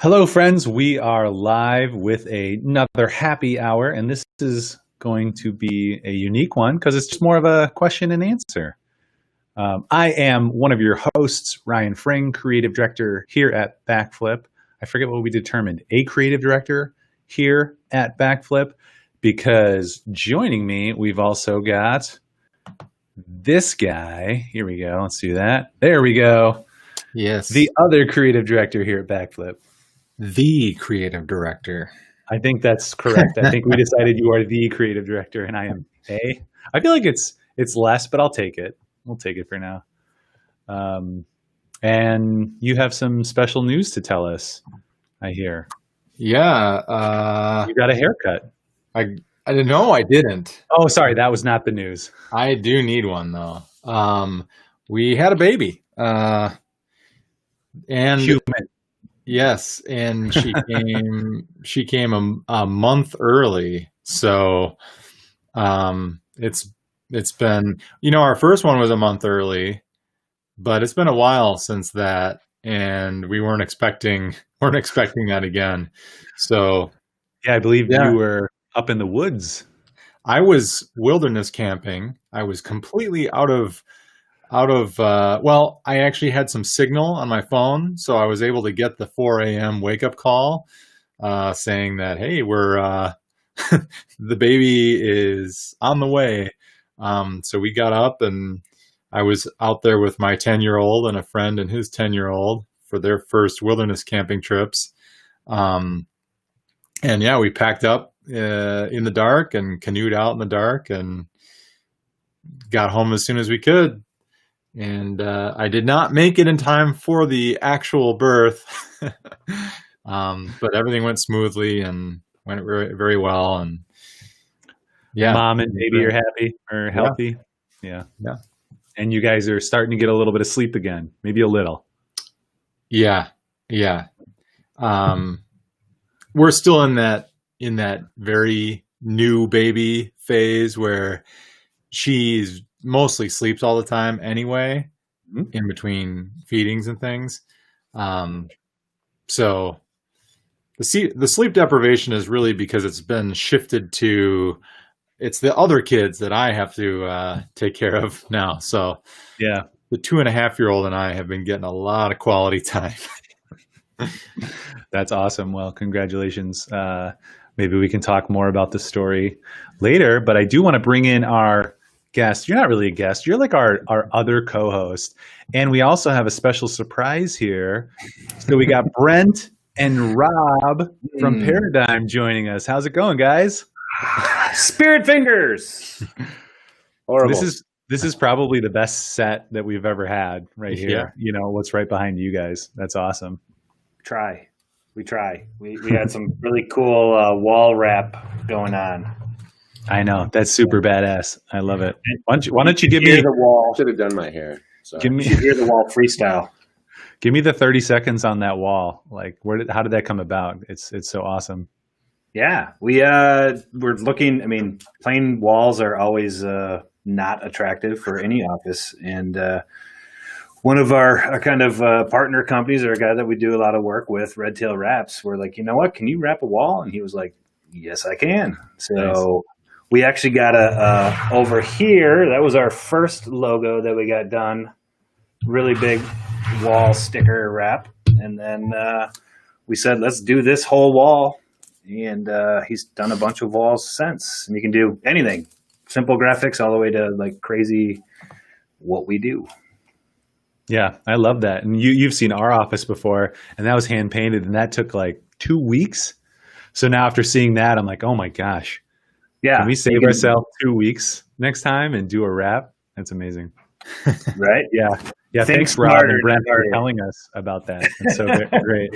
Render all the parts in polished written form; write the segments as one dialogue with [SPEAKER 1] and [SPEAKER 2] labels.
[SPEAKER 1] Hello, friends. We are live with another happy hour, and this is going to be a unique one because it's just more of a question and answer. I am one of your hosts, Ryan Fring, creative director here at Backflip. I forget what we determined, a creative director here at Backflip, because joining me, we've also got this guy. Here we go. Let's do that. There we go.
[SPEAKER 2] Yes.
[SPEAKER 1] The other creative director here at Backflip.
[SPEAKER 2] The creative director.
[SPEAKER 1] I think that's correct. I think we decided you are the creative director and I am A. I feel like it's less, but I'll take it. We'll take it for now. And you have some special news to tell us, I hear.
[SPEAKER 2] Yeah.
[SPEAKER 1] You got a haircut.
[SPEAKER 2] I didn't know I didn't.
[SPEAKER 1] Oh, sorry. That was not the news.
[SPEAKER 2] I do need one though. We had a baby. And
[SPEAKER 1] Human.
[SPEAKER 2] yes, and she came a month early. So it's been, our first one was a month early, but it's been a while since that, and we weren't expecting that again. So
[SPEAKER 1] yeah, I believe you were up in the woods.
[SPEAKER 2] I was wilderness camping. I was completely out of I actually had some signal on my phone, so I was able to get the 4 a.m. wake up call saying that, hey, we're the baby is on the way. So we got up and I was out there with my 10-year-old and a friend and his 10-year-old for their first wilderness camping trips. And yeah, we packed up in the dark and canoed out in the dark and got home as soon as we could. And I did not make it in time for the actual birth, but everything went smoothly and went very, very well. And yeah,
[SPEAKER 1] Mom and baby are happy or healthy. Yeah. And you guys are starting to get a little bit of sleep again, maybe a little.
[SPEAKER 2] Yeah. We're still in that very new baby phase where she's mostly sleeps all the time anyway, in between feedings and things. So the sleep deprivation is really because it's been shifted to, it's the other kids that I have to take care of now. So
[SPEAKER 1] yeah,
[SPEAKER 2] the 2.5-year-old and I have been getting a lot of quality time.
[SPEAKER 1] That's awesome. Well, congratulations. Maybe we can talk more about the story later, but I do want to bring in our guest. You're not really a guest. You're like our other co-host. And we also have a special surprise here. So we got Brent and Rob from Paradigm joining us. How's it going, guys?
[SPEAKER 3] Spirit fingers. Horrible.
[SPEAKER 1] So this is probably the best set that we've ever had right here. Yeah. What's right behind you guys. That's awesome.
[SPEAKER 3] We try. We had some really cool wall wrap going on.
[SPEAKER 1] I know, that's super badass. I love it. Why don't you give me
[SPEAKER 3] the wall?
[SPEAKER 4] Should have done my hair. So.
[SPEAKER 3] Give me hear the wall freestyle.
[SPEAKER 1] Give me the 30 seconds on that wall. Like, how did that come about? It's so awesome.
[SPEAKER 3] Yeah, we're looking. I mean, plain walls are always not attractive for any office, and one of our kind of partner companies, or a guy that we do a lot of work with, Red Tail Wraps, we're like, you know what? Can you wrap a wall? And he was like, yes, I can. So. Nice. We actually got over here. That was our first logo that we got done. Really big wall sticker wrap. And then we said, let's do this whole wall. And he's done a bunch of walls since. And you can do anything. Simple graphics all the way to like crazy what we do.
[SPEAKER 1] Yeah, I love that. And you've seen our office before, and that was hand painted, and that took like 2 weeks. So now after seeing that, I'm like, oh my gosh.
[SPEAKER 3] Yeah.
[SPEAKER 1] Can we save ourselves 2 weeks next time and do a wrap? That's amazing.
[SPEAKER 3] Right?
[SPEAKER 1] Yeah. Yeah. Thanks, Rob and Brent, for telling us about that. It's so great.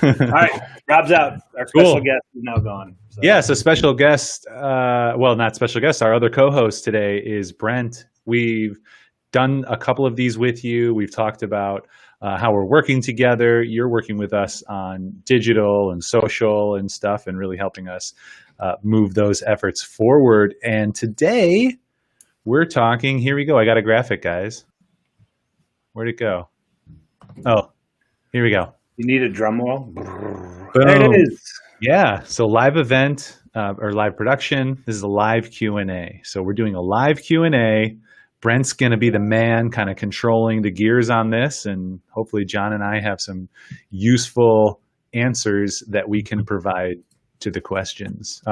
[SPEAKER 3] All right. Rob's out. Our special guest is now gone.
[SPEAKER 1] So. Yeah. So special guest, well, not special guest. Our other co-host today is Brent. We've done a couple of these with you. We've talked about how we're working together. You're working with us on digital and social and stuff and really helping us move those efforts forward. And today we're talking, here we go. I got a graphic, guys. Where'd it go? Oh, here we go.
[SPEAKER 3] You need a drum roll.
[SPEAKER 1] Boom.
[SPEAKER 3] There it is.
[SPEAKER 1] Yeah. So live event or live production. This is a live Q&A. So we're doing a live Q&A. Brent's going to be the man kind of controlling the gears on this. And hopefully John and I have some useful answers that we can provide to the questions.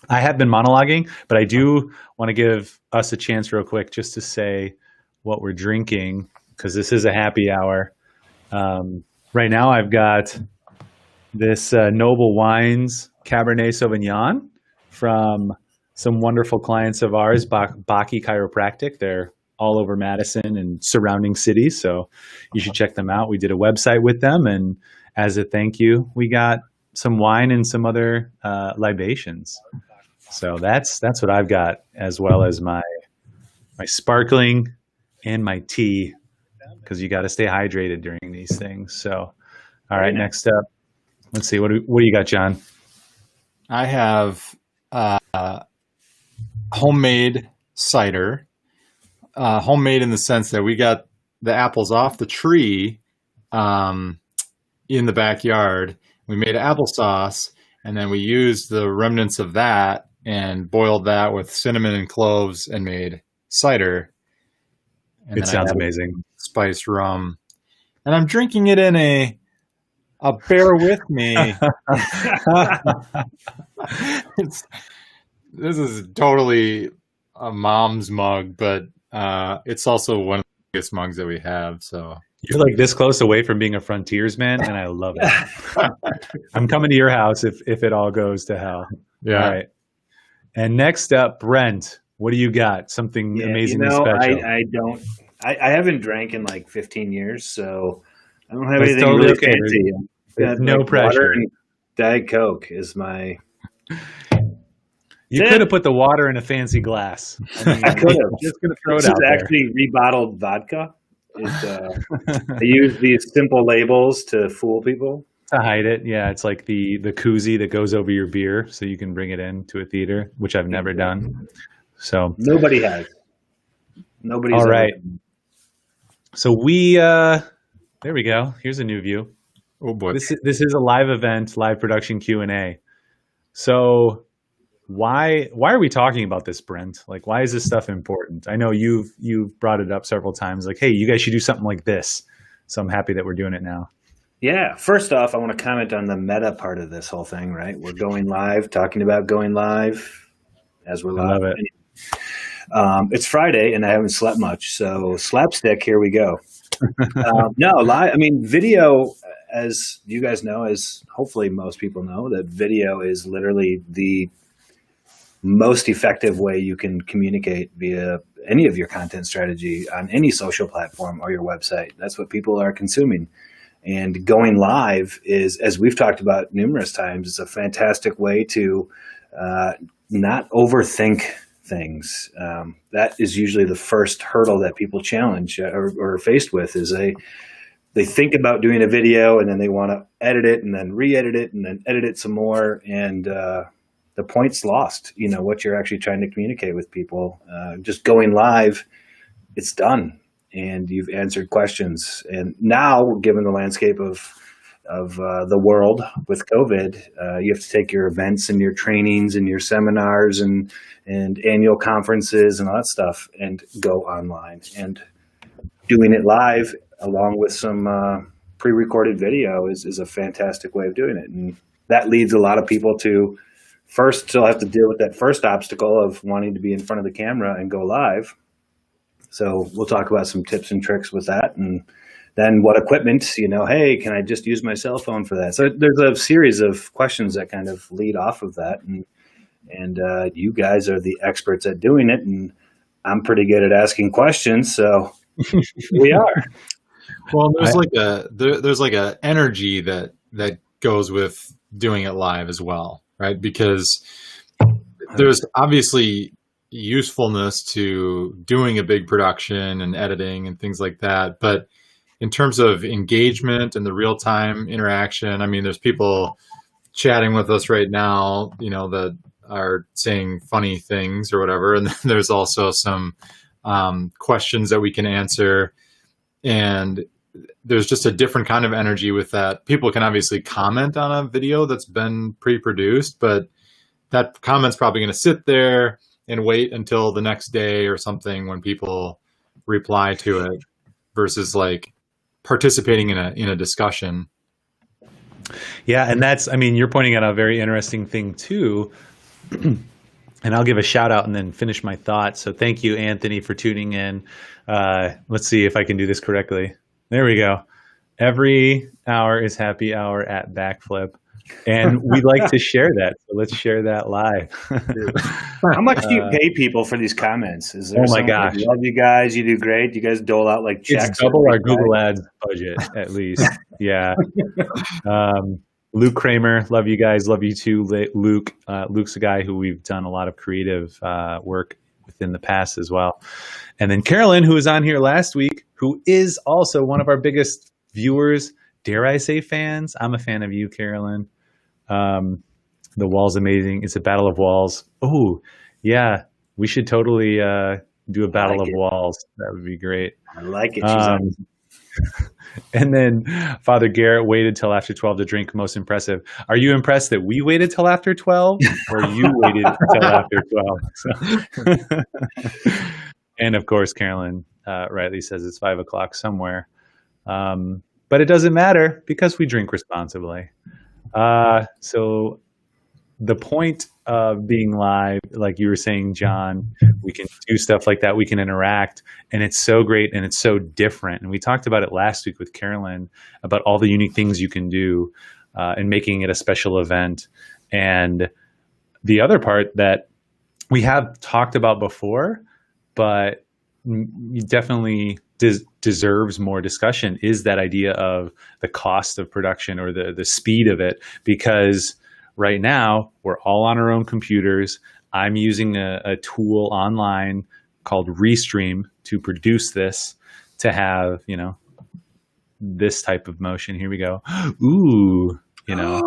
[SPEAKER 1] I have been monologuing, but I do want to give us a chance real quick just to say what we're drinking, because this is a happy hour. Right now I've got this Noble Wines Cabernet Sauvignon from some wonderful clients of ours, Baki Chiropractic. They're all over Madison and surrounding cities, so you should check them out. We did a website with them, and as a thank you, we got some wine and some other libations. So that's what I've got, as well as my sparkling and my tea, because you got to stay hydrated during these things. So, all right, next up, let's see, what do you got, John?
[SPEAKER 2] I have homemade cider. Homemade in the sense that we got the apples off the tree in the backyard. We made applesauce, and then we used the remnants of that and boiled that with cinnamon and cloves and made cider. And
[SPEAKER 1] It sounds amazing.
[SPEAKER 2] Spiced rum. And I'm drinking it in a bear with me. This is totally a mom's mug, but it's also one of the biggest mugs that we have. So
[SPEAKER 1] You're like this close away from being a frontiersman, and I love it. I'm coming to your house if it all goes to hell.
[SPEAKER 2] yeah.
[SPEAKER 1] All right. And next up, Brent, what do you got? Something amazingly special.
[SPEAKER 3] I haven't drank in like 15 years, so I don't have
[SPEAKER 1] That's
[SPEAKER 3] anything
[SPEAKER 1] totally
[SPEAKER 3] really
[SPEAKER 1] okay.
[SPEAKER 3] fancy.
[SPEAKER 1] There's
[SPEAKER 3] Got,
[SPEAKER 1] no
[SPEAKER 3] like,
[SPEAKER 1] pressure.
[SPEAKER 3] water and Diet Coke is my.
[SPEAKER 1] You could have put the water in a fancy glass. I mean,
[SPEAKER 3] I could have.
[SPEAKER 1] Just going to throw
[SPEAKER 3] This
[SPEAKER 1] it
[SPEAKER 3] is
[SPEAKER 1] out there.
[SPEAKER 3] actually rebottled vodka. I use these simple labels to fool people.
[SPEAKER 1] To hide it. Yeah, it's like the koozie that goes over your beer so you can bring it in to a theater, which I've never done. So
[SPEAKER 3] Nobody has. Nobody's
[SPEAKER 1] all right.
[SPEAKER 3] ever-
[SPEAKER 1] So we there we go. Here's a new view.
[SPEAKER 2] Oh boy.
[SPEAKER 1] This is a live event, live production Q&A. So why are we talking about this, Brent? Like, why is this stuff important? I know you've brought it up several times. Like, hey, you guys should do something like this. So I'm happy that we're doing it now.
[SPEAKER 3] Yeah. First off, I want to comment on the meta part of this whole thing, right? We're going live, talking about going live as we're live.
[SPEAKER 1] I love it.
[SPEAKER 3] It's Friday and I haven't slept much. So slapstick, here we go. No, live. I mean, video, as you guys know, as hopefully most people know, that video is literally the most effective way you can communicate via any of your content strategy on any social platform or your website. That's what people are consuming. And going live is, as we've talked about numerous times, it's a fantastic way to not overthink things. That is usually the first hurdle that people challenge or are faced with, is they think about doing a video and then they want to edit it and then re-edit it and then edit it some more, and the point's lost. You know what you're actually trying to communicate with people. Just going live, it's done, and you've answered questions. And now, given the landscape of the world with COVID, you have to take your events and your trainings and your seminars and annual conferences and all that stuff and go online. And doing it live along with some pre-recorded video is a fantastic way of doing it. And that leads a lot of people to first still have to deal with that first obstacle of wanting to be in front of the camera and go live. So we'll talk about some tips and tricks with that. And then what equipment, hey, can I just use my cell phone for that? So there's a series of questions that kind of lead off of that. And you guys are the experts at doing it. And I'm pretty good at asking questions. So we are.
[SPEAKER 2] Well, there's like a energy that goes with doing it live as well, right? Because there's obviously usefulness to doing a big production and editing and things like that, but in terms of engagement and the real-time interaction, I mean, there's people chatting with us right now, that are saying funny things or whatever, and then there's also some questions that we can answer. And there's just a different kind of energy with that. People can obviously comment on a video that's been pre-produced, but that comment's probably going to sit there and wait until the next day or something when people reply to it, versus like participating in a discussion.
[SPEAKER 1] Yeah, and that's, I mean, you're pointing out a very interesting thing too. And I'll give a shout out and then finish my thoughts. So thank you, Anthony, for tuning in. Let's see if I can do this correctly. There we go. Every hour is happy hour at Backflip. And we like to share that. So let's share that live.
[SPEAKER 3] How much do you pay people for these comments? Is there
[SPEAKER 1] Oh my gosh.
[SPEAKER 3] Love you guys. You do great. You guys dole out like checks.
[SPEAKER 1] It's double our Google Ads budget, at least. Yeah. Luke Kramer, love you guys. Love you too, Luke. Luke's a guy who we've done a lot of creative work with in the past as well. And then Carolyn, who was on here last week, who is also one of our biggest viewers, dare I say fans. I'm a fan of you, Carolyn. The wall's amazing. It's a battle of walls. Oh, yeah. We should totally do a battle of walls. That would be great.
[SPEAKER 3] I like it.
[SPEAKER 1] And then Father Garrett waited till after 12 to drink. Most impressive. Are you impressed that we waited till after 12 or you waited till after 12? So. And of course, Carolyn rightly says it's 5 o'clock somewhere. But it doesn't matter because we drink responsibly. So the point of being live, like you were saying, John, we can do stuff like that. We can interact, and it's so great and it's so different. And we talked about it last week with Carolyn about all the unique things you can do and making it a special event. And the other part that we have talked about before, but definitely deserves more discussion, is that idea of the cost of production or the speed of it. Because right now we're all on our own computers. I'm using a tool online called Restream to produce this, to have, you know, this type of motion. Here we go. Ooh, you know,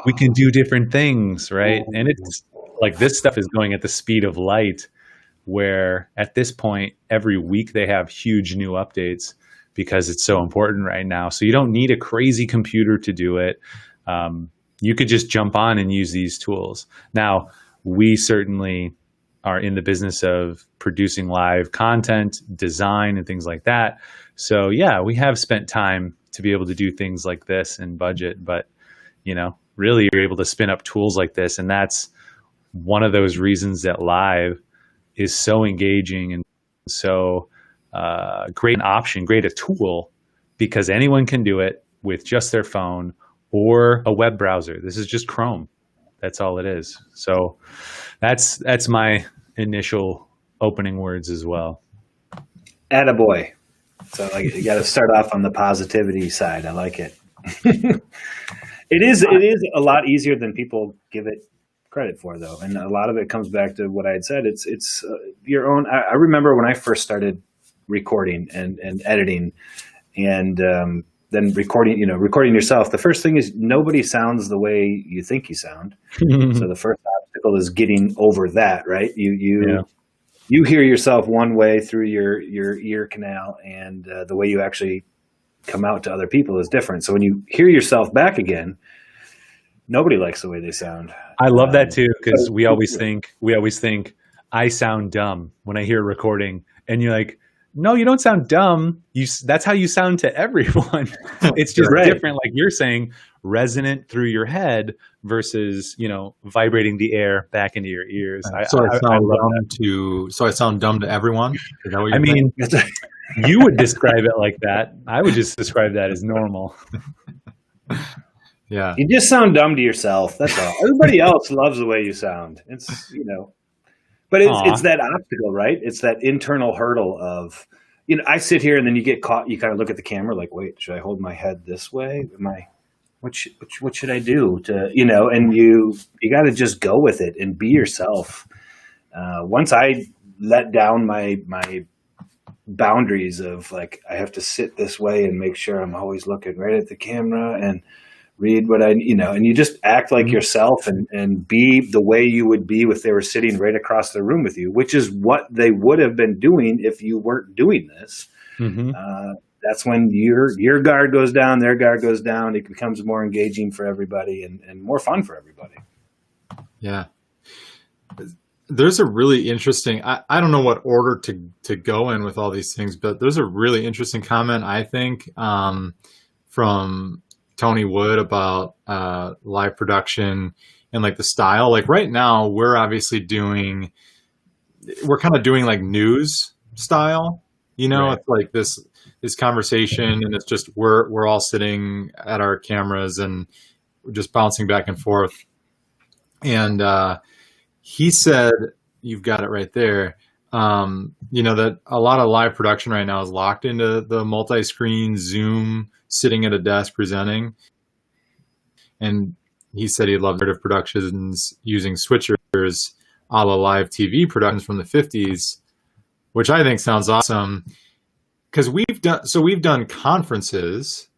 [SPEAKER 1] we can do different things, right? And it's like this stuff is going at the speed of light, where at this point, every week they have huge new updates because it's so important right now. So you don't need a crazy computer to do it. You could just jump on and use these tools. Now, we certainly are in the business of producing live content, design, and things like that. So yeah, we have spent time to be able to do things like this and budget, but you know, really you're able to spin up tools like this. And that's one of those reasons that live is so engaging and so great an option, great a tool, because anyone can do it with just their phone or a web browser. This is just Chrome. That's all it is. So that's my initial opening words as well.
[SPEAKER 3] Attaboy. So like, you got to start off on the positivity side. I like it. It is a lot easier than people give it credit for, though, and a lot of it comes back to what I had said. It's your own. I remember when I first started recording and editing, and then recording yourself. The first thing is nobody sounds the way you think you sound. So the first obstacle is getting over that. Right? You hear yourself one way through your ear canal, and the way you actually come out to other people is different. So when you hear yourself back again, nobody likes the way they sound.
[SPEAKER 1] I love that too, because we always think I sound dumb when I hear a recording, and you're like, no, you don't sound dumb. That's how you sound to everyone. It's just different, like you're saying, resonant through your head versus, you know, vibrating the air back into your ears. I
[SPEAKER 2] sound dumb to everyone. Is that what you're
[SPEAKER 1] mean, you would describe it like that. I would just describe that as normal.
[SPEAKER 2] Yeah.
[SPEAKER 3] You just sound dumb to yourself. That's all. Everybody else loves the way you sound. It's, you know, but it's that obstacle, right? It's that internal hurdle of, you know, I sit here and then you get caught. You kind of look at the camera like, wait, should I hold my head this way? What should I do to, you know, and you got to just go with it and be yourself. Once I let down my boundaries of like, I have to sit this way and make sure I'm always looking right at the camera and read what and you just act like yourself and be the way you would be if they were sitting right across the room with you, which is what they would have been doing if you weren't doing this. Mm-hmm. that's when your guard goes down, their guard goes down. It becomes more engaging for everybody and more fun for everybody.
[SPEAKER 2] Yeah. There's a really interesting, I don't know what order to go in with all these things, but there's a really interesting comment, I think, from Tony Wood about live production and like the style. Like right now, we're obviously we're kind of doing like news style,
[SPEAKER 1] Right.
[SPEAKER 2] It's like this conversation, and it's just we're all sitting at our cameras and just bouncing back and forth. And he said, you've got it right there, that a lot of live production right now is locked into the multi-screen Zoom, sitting at a desk presenting. And he said he loved narrative productions using switchers a la live TV productions from the 50s, which I think sounds awesome. Because we've done conferences,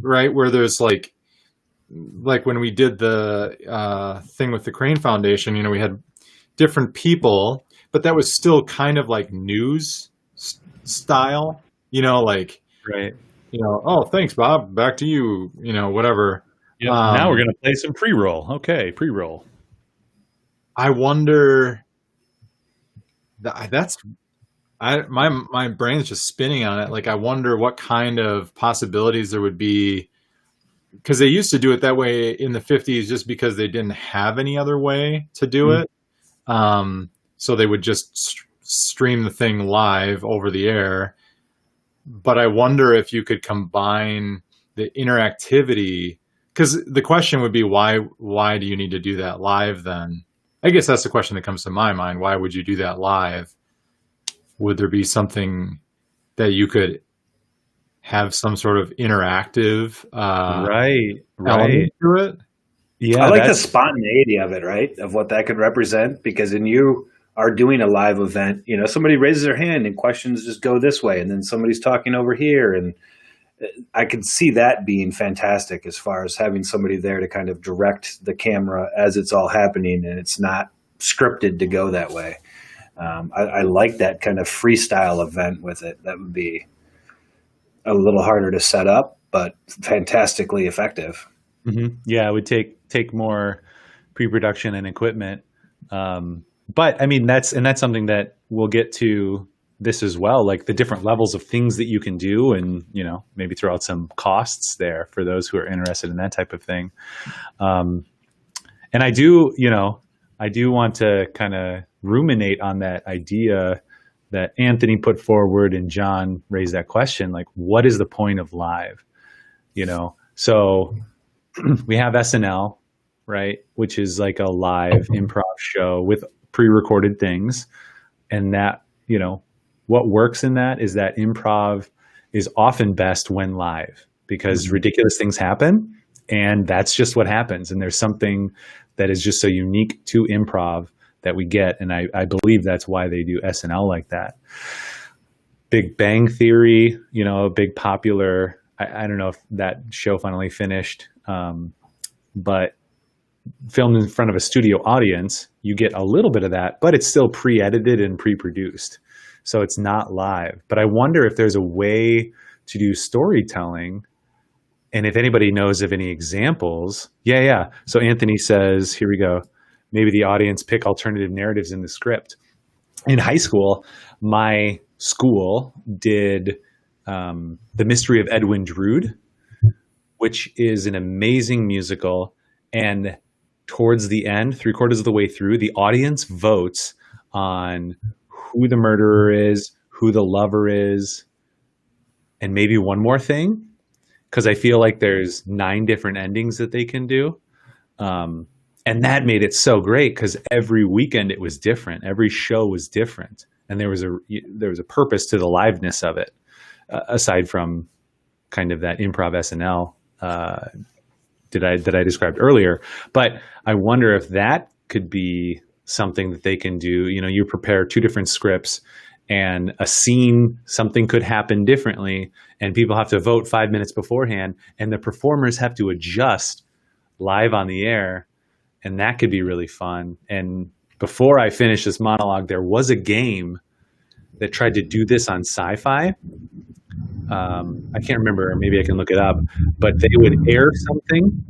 [SPEAKER 2] right, where there's like when we did the thing with the Crane Foundation, we had different people, but that was still kind of like news style, like,
[SPEAKER 1] Right.
[SPEAKER 2] oh, thanks, Bob. Back to you, whatever.
[SPEAKER 1] Yep. Now we're going to play some pre-roll. Okay, pre-roll.
[SPEAKER 2] I wonder. My brain's just spinning on it. Like, I wonder what kind of possibilities there would be, because they used to do it that way in the 50s just because they didn't have any other way to do it. So they would just stream the thing live over the air. But I wonder if you could combine the interactivity, because the question would be, why do you need to do that live then? I guess that's the question that comes to my mind. Why would you do that live? Would there be something that you could have some sort of interactive
[SPEAKER 1] Right.
[SPEAKER 2] element to it?
[SPEAKER 1] Yeah,
[SPEAKER 3] I like the spontaneity of it, right? Of what that could represent, because when you are doing a live event, somebody raises their hand and questions just go this way, and then somebody's talking over here, and I could see that being fantastic as far as having somebody there to kind of direct the camera as it's all happening, and it's not scripted to go that way. I like that kind of freestyle event with it. That would be a little harder to set up, but fantastically effective.
[SPEAKER 1] Mm-hmm. Yeah, it would take more pre-production and equipment. But I mean, that's something that we'll get to this as well, like the different levels of things that you can do, and maybe throw out some costs there for those who are interested in that type of thing. And I do want to kind of ruminate on that idea that Anthony put forward and John raised that question, like, what is the point of live? So we have SNL, right, which is like a live improv show with pre-recorded things, and that what works in that is that improv is often best when live, because ridiculous things happen, and that's just what happens. And there's something that is just so unique to improv that we get, and I believe that's why they do SNL like that. Big Bang Theory, a big popular. I don't know if that show finally finished, but filmed in front of a studio audience, you get a little bit of that, but it's still pre-edited and pre-produced. So it's not live. But I wonder if there's a way to do storytelling, and if anybody knows of any examples. Yeah. So Anthony says, here we go. Maybe the audience pick alternative narratives in the script. In high school, my school did The Mystery of Edwin Drood, which is an amazing musical. And towards the end, 3/4 of the way through, the audience votes on who the murderer is, who the lover is, and maybe one more thing, because I feel like there's 9 different endings that they can do. And that made it so great, because every weekend it was different. Every show was different. And there was a purpose to the liveness of it, aside from kind of that improv SNL that I described earlier. But I wonder if that could be something that they can do. You prepare 2 different scripts, and a scene, something could happen differently, and people have to vote 5 minutes beforehand, and the performers have to adjust live on the air, and that could be really fun. And before I finish this monologue, there was a game that tried to do this on Sci-Fi, I can't remember, maybe I can look it up, but they would air something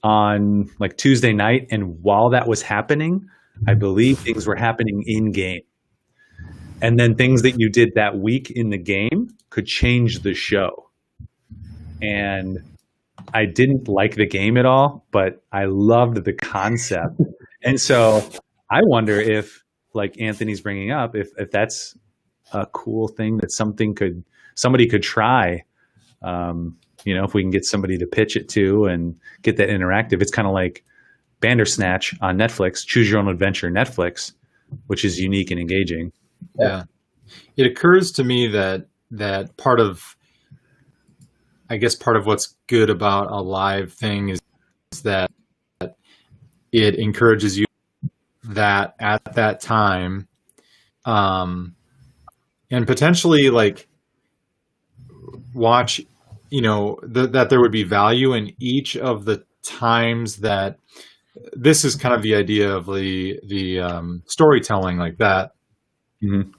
[SPEAKER 1] on like Tuesday night, and while that was happening, I believe things were happening in game. And then things that you did that week in the game could change the show. And I didn't like the game at all, but I loved the concept. And so I wonder if, like Anthony's bringing up, if that's a cool thing that somebody could try. If we can get somebody to pitch it to and get that interactive. It's kind of like Bandersnatch on Netflix, Choose Your Own Adventure Netflix, which is unique and engaging.
[SPEAKER 2] Yeah. It occurs to me that part of what's good about a live thing is that it encourages you that at that time, and potentially like watch, that there would be value in each of the times that this is kind of the idea of the storytelling like that,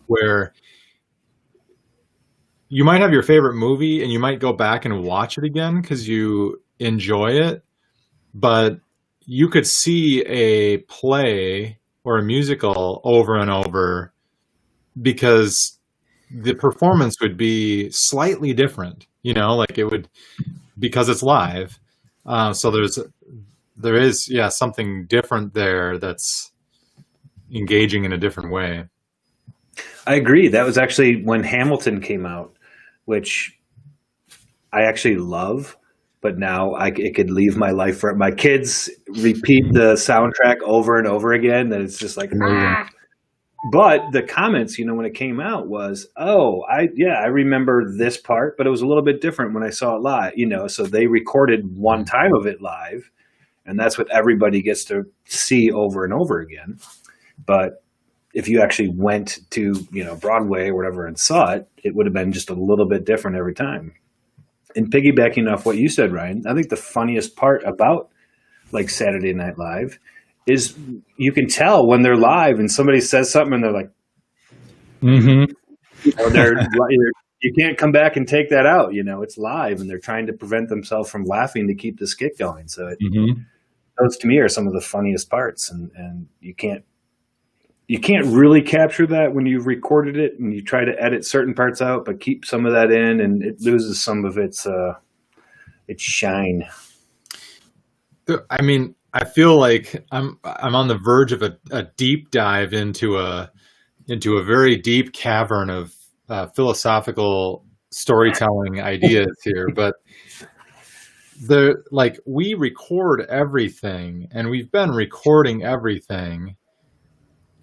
[SPEAKER 2] where you might have your favorite movie and you might go back and watch it again because you enjoy it, but you could see a play or a musical over and over because the performance would be slightly different, like it would, because it's live. So there is something different there that's engaging in a different way.
[SPEAKER 3] I agree. That was actually when Hamilton came out, which I actually love, but now it could leave my life for my kids repeat the soundtrack over and over again. That it's just like, But the comments, when it came out was, I remember this part, but it was a little bit different when I saw it live, so they recorded one time of it live, and that's what everybody gets to see over and over again. But if you actually went to, Broadway or whatever and saw it, it would have been just a little bit different every time. And piggybacking off what you said, Ryan, I think the funniest part about like Saturday Night Live is you can tell when they're live and somebody says something and they're like, you can't come back and take that out. It's live and they're trying to prevent themselves from laughing to keep the skit going. So those to me are some of the funniest parts, and you can't really capture that when you've recorded it and you try to edit certain parts out, but keep some of that in, and it loses some of its shine.
[SPEAKER 2] I mean, I feel like I'm on the verge of a deep dive into a very deep cavern of philosophical storytelling ideas here, but we record everything, and we've been recording everything.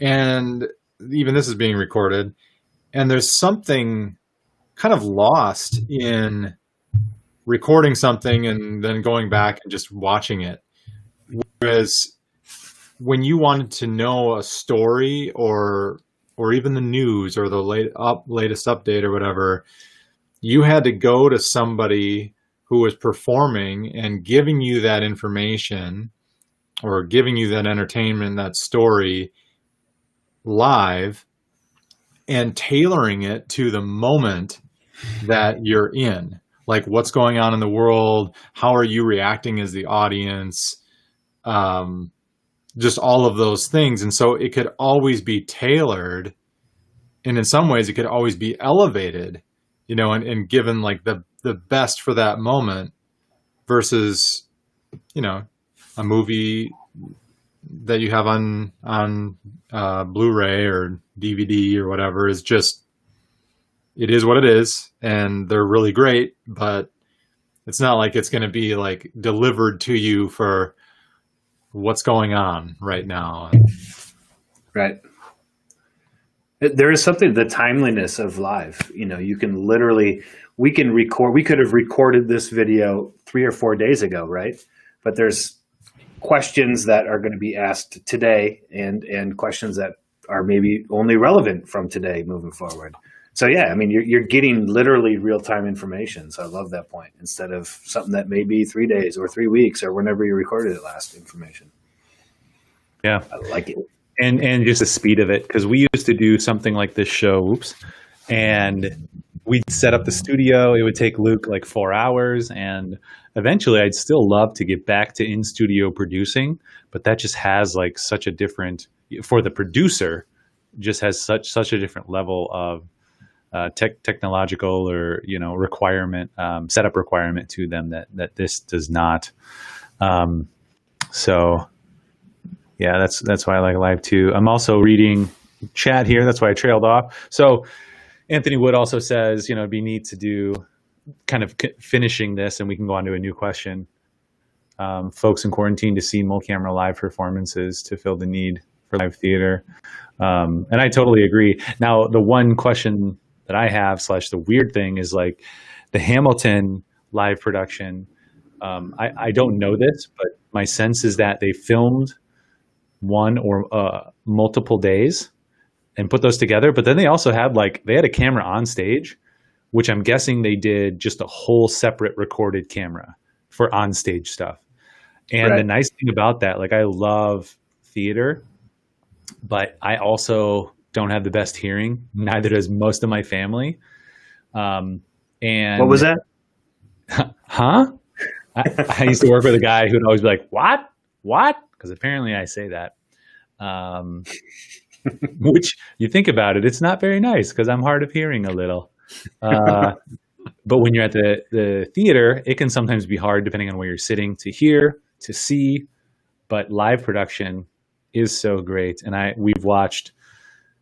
[SPEAKER 2] And even this is being recorded, and there's something kind of lost in recording something and then going back and just watching it. Whereas when you wanted to know a story or even the news or the latest update or whatever, you had to go to somebody who was performing and giving you that information or giving you that entertainment, that story live, and tailoring it to the moment that you're in. Like, what's going on in the world? How are you reacting as the audience? Just all of those things. And so it could always be tailored. And in some ways it could always be elevated, and given like the best for that moment versus, a movie that you have on Blu-ray or DVD or whatever is just, it is what it is, and they're really great, but it's not like it's going to be like delivered to you for what's going on right now.
[SPEAKER 3] Right. There is something, the timeliness of live, you can literally, we could have recorded this video 3 or 4 days ago, right? But there's questions that are going to be asked today and questions that are maybe only relevant from today moving forward. So yeah, I mean, you're getting literally real-time information. So I love that point, instead of something that may be 3 days or 3 weeks or whenever you recorded it last information.
[SPEAKER 1] Yeah.
[SPEAKER 3] I like it.
[SPEAKER 1] And just the speed of it, because we used to do something like this show, and we'd set up the studio. It would take Luke like 4 hours, and eventually I'd still love to get back to in studio producing, but that just has like such a different, for the producer, just has such a different level of technological or requirement, setup requirement to them that this does not. So yeah, that's why I like live too. I'm also reading chat here. That's why I trailed off. So Anthony Wood also says, it'd be neat to do kind of finishing this, and we can go on to a new question. Folks in quarantine to see multi-camera live performances to fill the need for live theater. And I totally agree. Now, the one question that I have / the weird thing is like the Hamilton live production. I don't know this, but my sense is that they filmed one or multiple days and put those together. But then they also had they had a camera on stage, which I'm guessing they did just a whole separate recorded camera for on stage stuff. And
[SPEAKER 3] Right.
[SPEAKER 1] the nice thing about that, I love theater, but I also don't have the best hearing. Neither does most of my family. And
[SPEAKER 3] What was that?
[SPEAKER 1] Huh? I used to work with a guy who'd always be like, "What? What?" Because apparently I say that. Which you think about it, it's not very nice because I'm hard of hearing a little. But when you're at the theater, it can sometimes be hard depending on where you're sitting to hear, to see. But live production is so great. And we've watched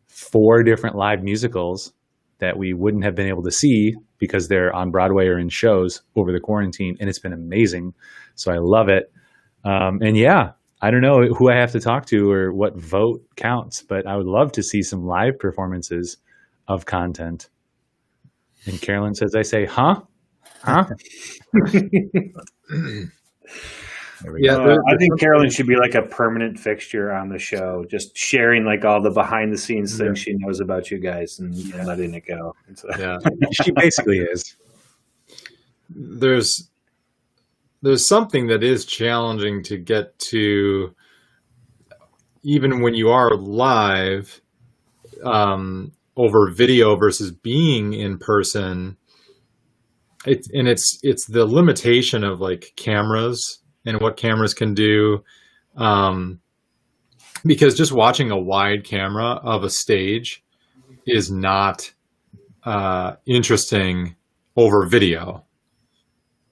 [SPEAKER 1] 4 different live musicals that we wouldn't have been able to see because they're on Broadway or in shows over the quarantine. And it's been amazing. So I love it. And yeah, I don't know who I have to talk to or what vote counts, but I would love to see some live performances of content. And Carolyn says, I say, huh? Huh? There we
[SPEAKER 2] Yeah,
[SPEAKER 1] go.
[SPEAKER 3] I think Carolyn should be like a permanent fixture on the show, just sharing all the behind the scenes things she knows about you guys and letting it go.
[SPEAKER 2] yeah.
[SPEAKER 1] She basically is.
[SPEAKER 2] There's something that is challenging to get to, even when you are live, over video versus being in person. It's the limitation of cameras and what cameras can do, because just watching a wide camera of a stage is not interesting over video.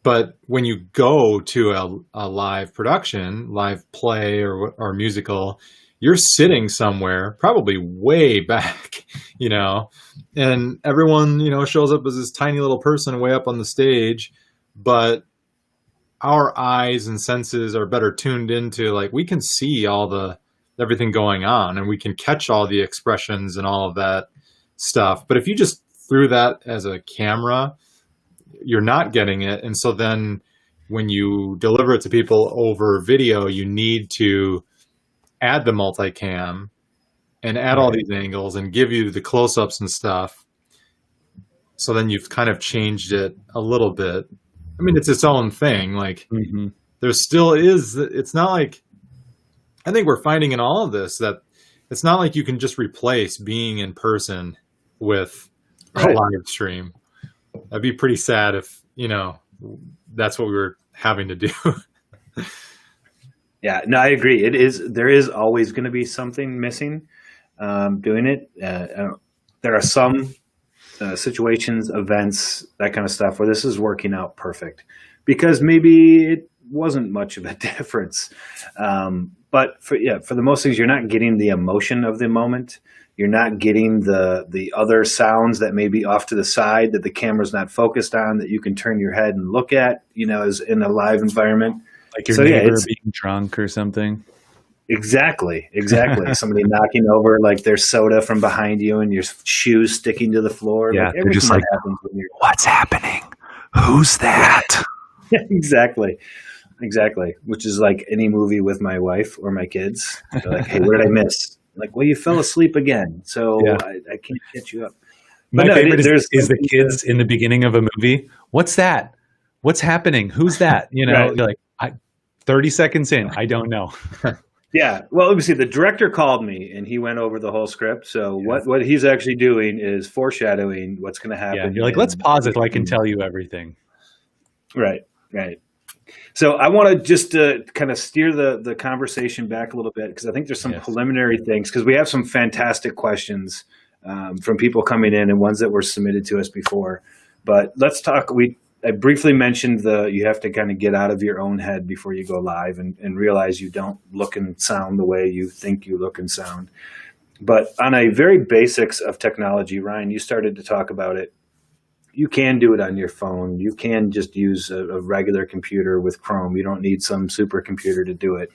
[SPEAKER 2] But when you go to a live production, live play or musical, you're sitting somewhere, probably way back, and everyone, shows up as this tiny little person way up on the stage, but our eyes and senses are better tuned into, we can see everything going on, and we can catch all the expressions and all of that stuff. But if you just threw that as a camera, you're not getting it. And so then when you deliver it to people over video, you need to add the multicam and add all these angles and give you the close-ups and stuff. So then you've kind of changed it a little bit. I mean, it's its own thing. There still is, it's not I think we're finding in all of this that it's not like you can just replace being in person with a live stream. That'd be pretty sad if, that's what we were having to do.
[SPEAKER 3] Yeah, no, I agree. There is always going to be something missing doing it. There are some situations, events, that kind of stuff where this is working out perfect because maybe it wasn't much of a difference. But for the most things, you're not getting the emotion of the moment. You're not getting the other sounds that may be off to the side that the camera's not focused on that you can turn your head and look at, as in a live environment.
[SPEAKER 1] Like your neighbor being drunk or something.
[SPEAKER 3] Exactly. Somebody knocking over their soda from behind you and your shoes sticking to the floor.
[SPEAKER 1] Yeah, they're just
[SPEAKER 3] happens when you're...
[SPEAKER 1] What's happening? Who's that?
[SPEAKER 3] Exactly. Which is like any movie with my wife or my kids. They're like, hey, what did I miss? Well, you fell asleep again, so I can't get you up.
[SPEAKER 1] My favorite is the kids in the beginning of a movie. What's that? What's happening? Who's that? You're like, 30 seconds in, I don't know.
[SPEAKER 3] Yeah. Well, let me see. The director called me and he went over the whole script. So what he's actually doing is foreshadowing what's going to
[SPEAKER 1] Yeah,
[SPEAKER 3] happen.
[SPEAKER 1] you're like, let's pause it so I can tell you everything.
[SPEAKER 3] Right. Right. So I want to just kind of steer the conversation back a little bit because I think there's some preliminary things because we have some fantastic questions from people coming in and ones that were submitted to us before. But let's talk. I briefly mentioned you have to kind of get out of your own head before you go live and realize you don't look and sound the way you think you look and sound. But on a very basics of technology, Ryan, you started to talk about it. You can do it on your phone. You can just use a regular computer with Chrome. You don't need some supercomputer to do it.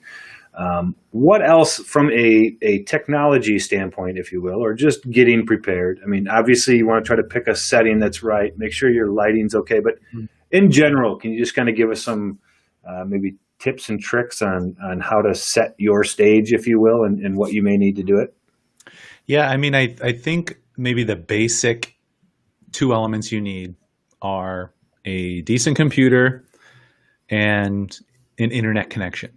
[SPEAKER 3] What else from a technology standpoint, if you will, or just getting prepared? I mean, obviously you want to try to pick a setting that's right, make sure your lighting's okay. But in general, can you just kind of give us some maybe tips and tricks on how to set your stage, if you will, and what you may need to do it?
[SPEAKER 1] Yeah, I mean, I think maybe the basic two elements you need are a decent computer and an internet connection.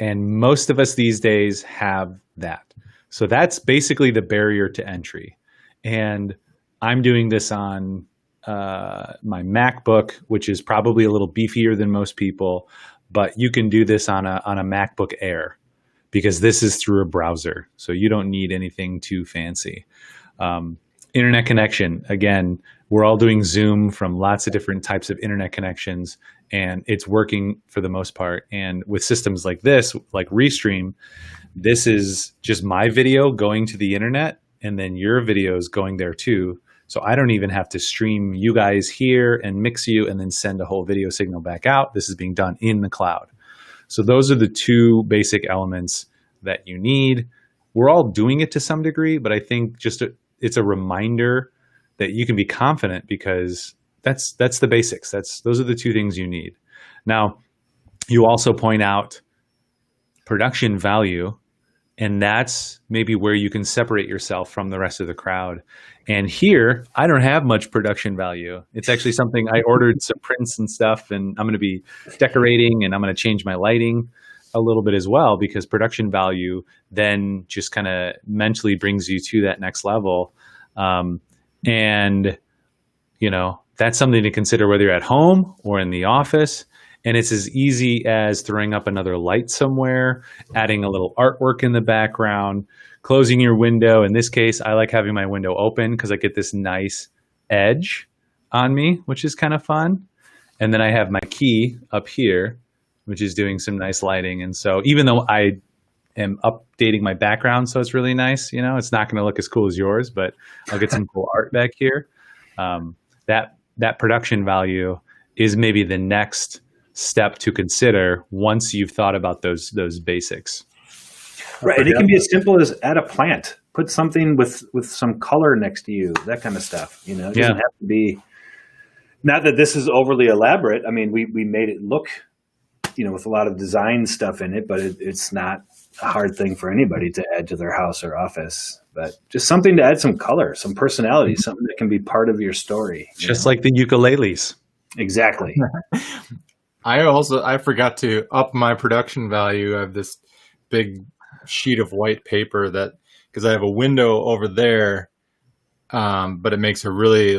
[SPEAKER 1] And most of us these days have that. So that's basically the barrier to entry. And I'm doing this on my MacBook, which is probably a little beefier than most people, but you can do this on a MacBook Air because this is through a browser. So you don't need anything too fancy. Internet connection, again, we're all doing Zoom from lots of different types of internet connections, and it's working for the most part. And with systems like this, like Restream, this is just my video going to the internet, and then your video is going there too. So I don't even have to stream you guys here and mix you and then send a whole video signal back out. This is being done in the cloud. So those are the two basic elements that you need. We're all doing it to some degree, but I think it's a reminder that you can be confident because that's the basics. Those are the two things you need. Now, you also point out production value, and that's maybe where you can separate yourself from the rest of the crowd. And here, I don't have much production value. It's actually something I ordered some prints and stuff, and I'm going to be decorating, and I'm going to change my lighting a little bit as well, because production value then just kind of mentally brings you to that next level. And, you know, that's something to consider whether you're at home or in the office. And it's as easy as throwing up another light somewhere, adding a little artwork in the background, closing your window. In this case, I like having my window open because I get this nice edge on me, which is kind of fun. And then I have my key up here, which is doing some nice lighting. And so even though I am updating my background, so it's really nice, you know, it's not going to look as cool as yours, but I'll get some cool art back here. That production value is maybe the next step to consider once you've thought about those basics.
[SPEAKER 3] Right. And it can be as simple as add a plant, put something with some color next to you, that kind of stuff. You know, it doesn't have to be, not that this is overly elaborate. I mean, we made it look, you know, with a lot of design stuff in it, but it's not a hard thing for anybody to add to their house or office. But just something to add some color, some personality, something that can be part of your story.
[SPEAKER 1] Just like the ukuleles.
[SPEAKER 3] Exactly.
[SPEAKER 2] I forgot to up my production value. I have this big sheet of white paper that, because I have a window over there, but it makes a really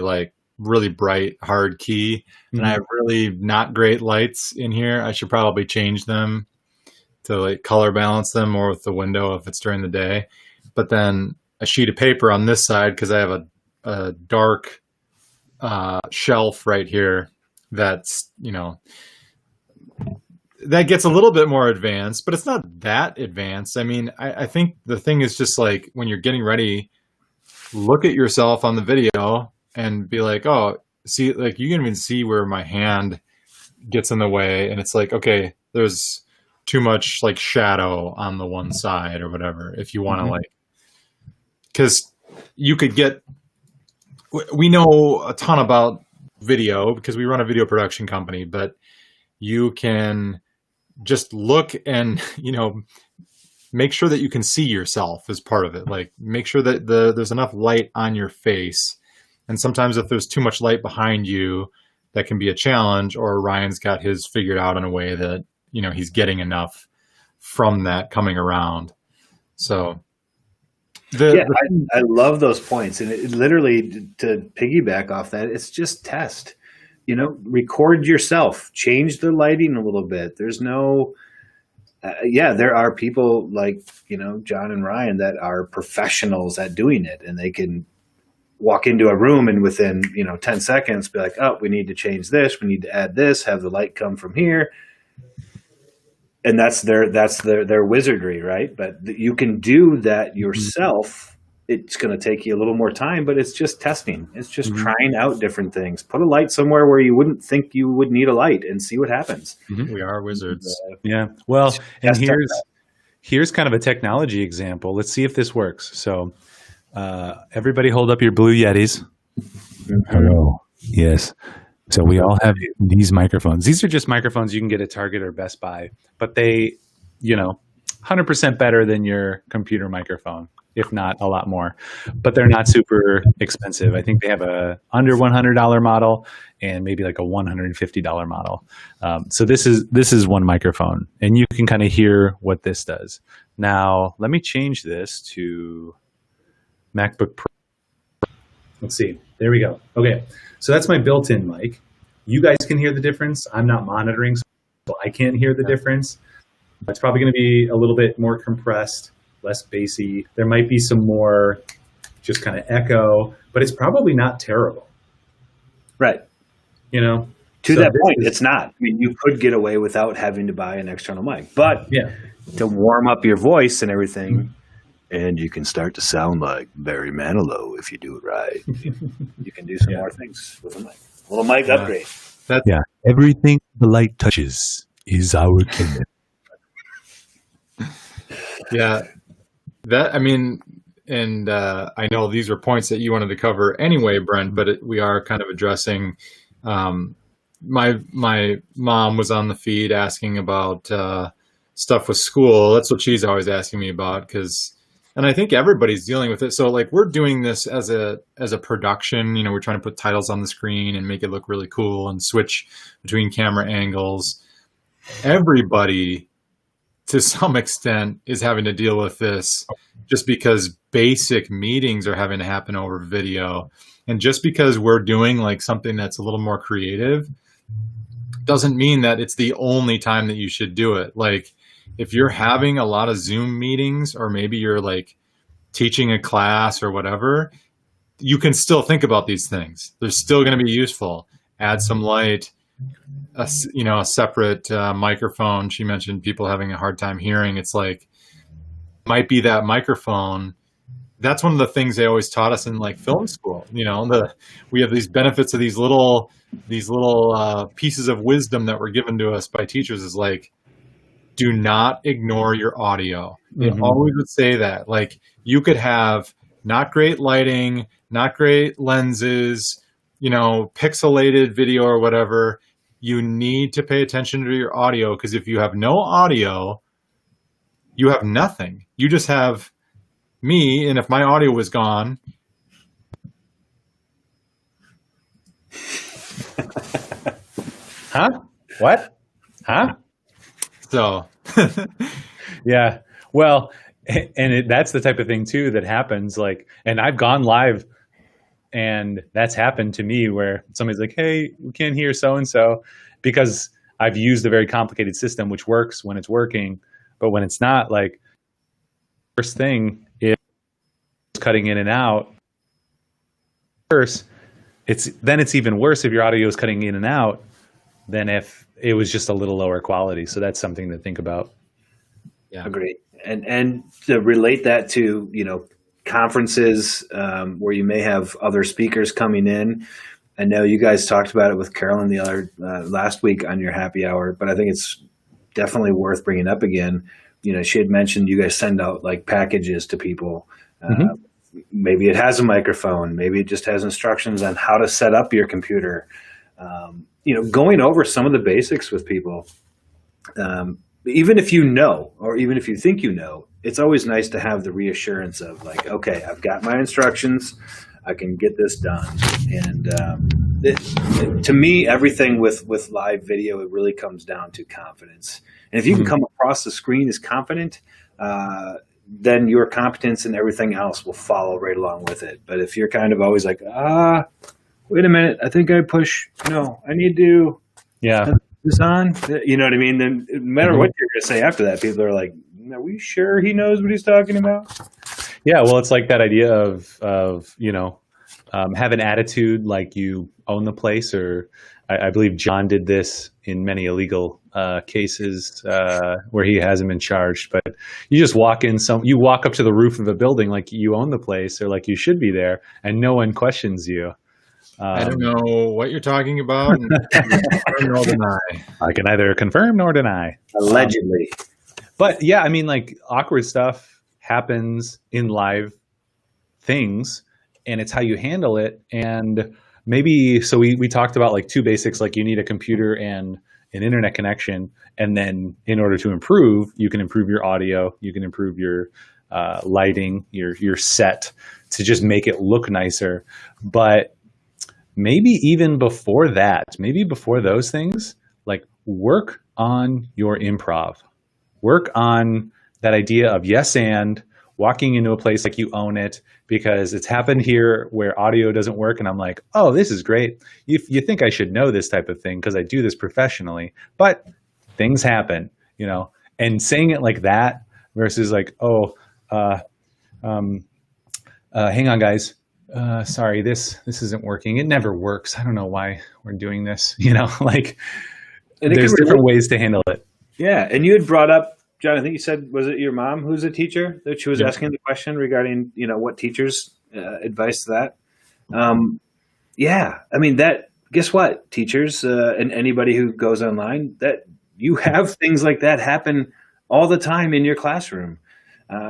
[SPEAKER 2] bright hard key, and I have really not great lights in here. I should probably change them to like color balance them more with the window if it's during the day. But then a sheet of paper on this side, because I have a dark shelf right here that's, you know, that gets a little bit more advanced, but it's not that advanced. I mean, I think the thing is just like when you're getting ready, look at yourself on the video and be like, oh, see, like you can even see where my hand gets in the way. And it's like, okay, there's too much like shadow on the one side or whatever. If you want to like, because you could get, we know a ton about video because we run a video production company, but you can just look and, you know, make sure that you can see yourself as part of it. Like make sure that there's enough light on your face. And sometimes if there's too much light behind you, that can be a challenge, or Ryan's got his figured out in a way that, you know, he's getting enough from that coming around. So
[SPEAKER 3] I love those points. And it literally, to piggyback off that, it's just test. Record yourself, change the lighting a little bit. There's no, there are people like, John and Ryan that are professionals at doing it, and they can walk into a room and within, 10 seconds be like, oh, we need to change this. We need to add this, have the light come from here. And that's their wizardry, right? But you can do that yourself. It's going to take you a little more time, but it's just testing. It's just trying out different things. Put a light somewhere where you wouldn't think you would need a light and see what happens.
[SPEAKER 2] We are wizards.
[SPEAKER 1] Yeah. Well, and here's kind of a technology example. Let's see if this works. So everybody hold up your Blue Yetis. Hello. Yes. So we all have these microphones. These are just microphones you can get at Target or Best Buy, but they, 100% better than your computer microphone, if not a lot more. But they're not super expensive. I think they have a under $100 model and maybe like a $150 model. So this is one microphone, and you can kind of hear what this does. Now let me change this to MacBook Pro. Let's see. There we go. Okay. So that's my built-in mic. You guys can hear the difference. I'm not monitoring, so I can't hear the difference. It's probably going to be a little bit more compressed, less bassy. There might be some more just kind of echo, but it's probably not terrible.
[SPEAKER 3] Right.
[SPEAKER 1] To
[SPEAKER 3] that point, it's not. I mean, you could get away without having to buy an external mic, but to warm up your voice and everything, and you can start to sound like Barry Manilow if you do it right. You can do some more things with a mic. A little mic upgrade.
[SPEAKER 1] Everything the light touches is our kingdom.
[SPEAKER 2] I know these are points that you wanted to cover anyway, Brent, but we are kind of addressing. My mom was on the feed asking about stuff with school. That's what she's always asking me about, and I think everybody's dealing with it. So like, we're doing this as a production, we're trying to put titles on the screen and make it look really cool and switch between camera angles. Everybody, to some extent, is having to deal with this just because basic meetings are having to happen over video. And just because we're doing like something that's a little more creative doesn't mean that it's the only time that you should do it. Like, if you're having a lot of Zoom meetings, or maybe you're like teaching a class or whatever, you can still think about these things. They're still going to be useful. Add some light, a separate microphone. She mentioned people having a hard time hearing. It's like, might be that microphone. That's one of the things they always taught us in like film school. We have these benefits of these little pieces of wisdom that were given to us by teachers, is like, do not ignore your audio. They always would say that. Like, you could have not great lighting, not great lenses, pixelated video or whatever. You need to pay attention to your audio, because if you have no audio, you have nothing. You just have me, and if my audio was gone.
[SPEAKER 1] Huh? What? Huh?
[SPEAKER 2] So,
[SPEAKER 1] yeah. Well, and that's the type of thing too that happens. Like, and I've gone live, and that's happened to me where somebody's like, "Hey, we can't hear so and so," because I've used a very complicated system which works when it's working, but when it's not, like, first thing is cutting in and out. First, it's even worse if your audio is cutting in and out than if it was just a little lower quality. So that's something to think about.
[SPEAKER 3] Yeah, agreed. And to relate that to, conferences where you may have other speakers coming in. I know you guys talked about it with Carolyn last week on your happy hour, but I think it's definitely worth bringing up again. She had mentioned you guys send out like packages to people. Maybe it has a microphone. Maybe it just has instructions on how to set up your computer. Going over some of the basics with people, even if or even if you think it's always nice to have the reassurance of like, okay, I've got my instructions, I can get this done. And to me, everything with live video, it really comes down to confidence. And if you can come across the screen as confident, then your competence and everything else will follow right along with it. But if you're kind of always like, wait a minute, I think I push. No, I need to.
[SPEAKER 1] Yeah.
[SPEAKER 3] This on. You know what I mean? Then no matter what you're going to say after that, people are like, are we sure he knows what he's talking about?
[SPEAKER 1] Yeah. Well, it's like that idea of have an attitude like you own the place, or I believe John did this in many illegal cases where he hasn't been charged. But you just walk up to the roof of a building like you own the place or like you should be there, and no one questions you.
[SPEAKER 2] I don't know what you're talking about. Confirm nor deny.
[SPEAKER 1] I can neither confirm nor deny.
[SPEAKER 3] Allegedly.
[SPEAKER 1] But yeah, I mean, like awkward stuff happens in live things, and it's how you handle it. And maybe, so we talked about like two basics, like you need a computer and an internet connection. And then in order to improve, you can improve your audio, you can improve your lighting, your set to just make it look nicer. But maybe even before that, maybe before those things, like work on your improv, work on that idea of yes and walking into a place like you own it, because it's happened here where audio doesn't work. And I'm like, oh, this is great. You think I should know this type of thing because I do this professionally, but things happen, and saying it like that versus like, hang on guys. Sorry, this isn't working. It never works. I don't know why we're doing this, like there's different ways to handle it.
[SPEAKER 3] Yeah. And you had brought up, John, I think you said, was it your mom who's a teacher that she was asking the question regarding, what teachers advice to that? Yeah. I mean, guess what? Teachers and anybody who goes online, that you have things like that happen all the time in your classroom.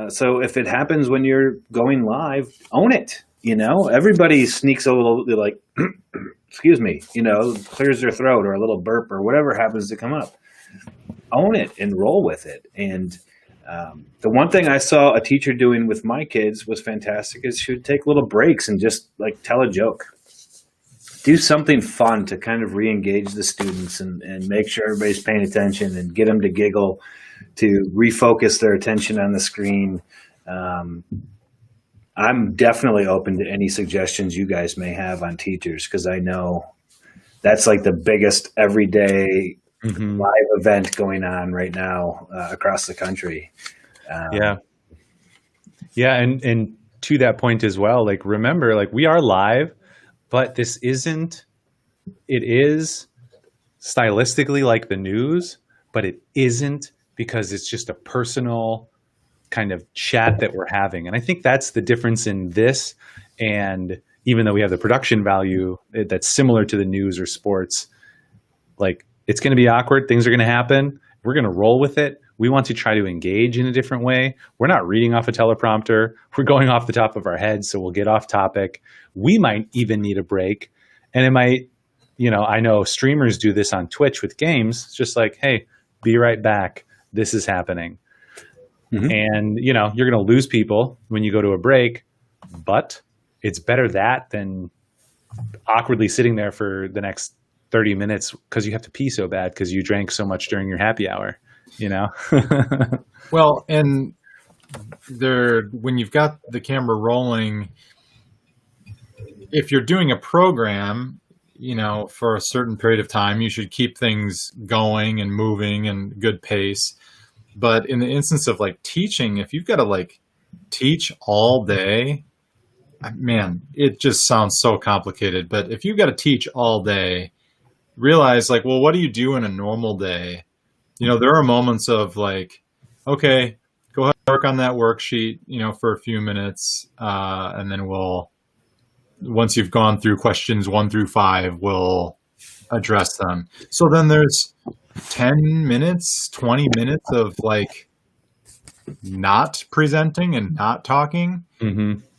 [SPEAKER 3] So if it happens when you're going live, own it. Everybody sneaks a little like, excuse me, clears their throat or a little burp or whatever happens to come up. Own it and roll with it. And the one thing I saw a teacher doing with my kids was fantastic is she would take little breaks and just like tell a joke. Do something fun to kind of re-engage the students and make sure everybody's paying attention and get them to giggle, to refocus their attention on the screen. I'm definitely open to any suggestions you guys may have on teachers, because I know that's like the biggest everyday live event going on right now across the country.
[SPEAKER 1] Yeah. And to that point as well, like, remember, like we are live, but it is stylistically like the news, but it isn't, because it's just a personal kind of chat that we're having. And I think that's the difference in this. And even though we have the production value that's similar to the news or sports, like it's going to be awkward. Things are going to happen. We're going to roll with it. We want to try to engage in a different way. We're not reading off a teleprompter. We're going off the top of our heads. So we'll get off topic. We might even need a break. And it might, I know streamers do this on Twitch with games. It's just like, hey, be right back. This is happening. And, you're going to lose people when you go to a break, but it's better that than awkwardly sitting there for the next 30 minutes because you have to pee so bad because you drank so much during your happy hour,
[SPEAKER 2] Well, and when you've got the camera rolling, if you're doing a program, for a certain period of time, you should keep things going and moving and good pace. But in the instance of like teaching, if you've got to like teach all day, man, it just sounds so complicated. But if you've got to teach all day, realize like, well, what do you do in a normal day? There are moments of like, okay, go ahead and work on that worksheet, for a few minutes. And then once you've gone through questions 1 through 5, we'll address them. So then there's 10 minutes, 20 minutes of like not presenting and not talking,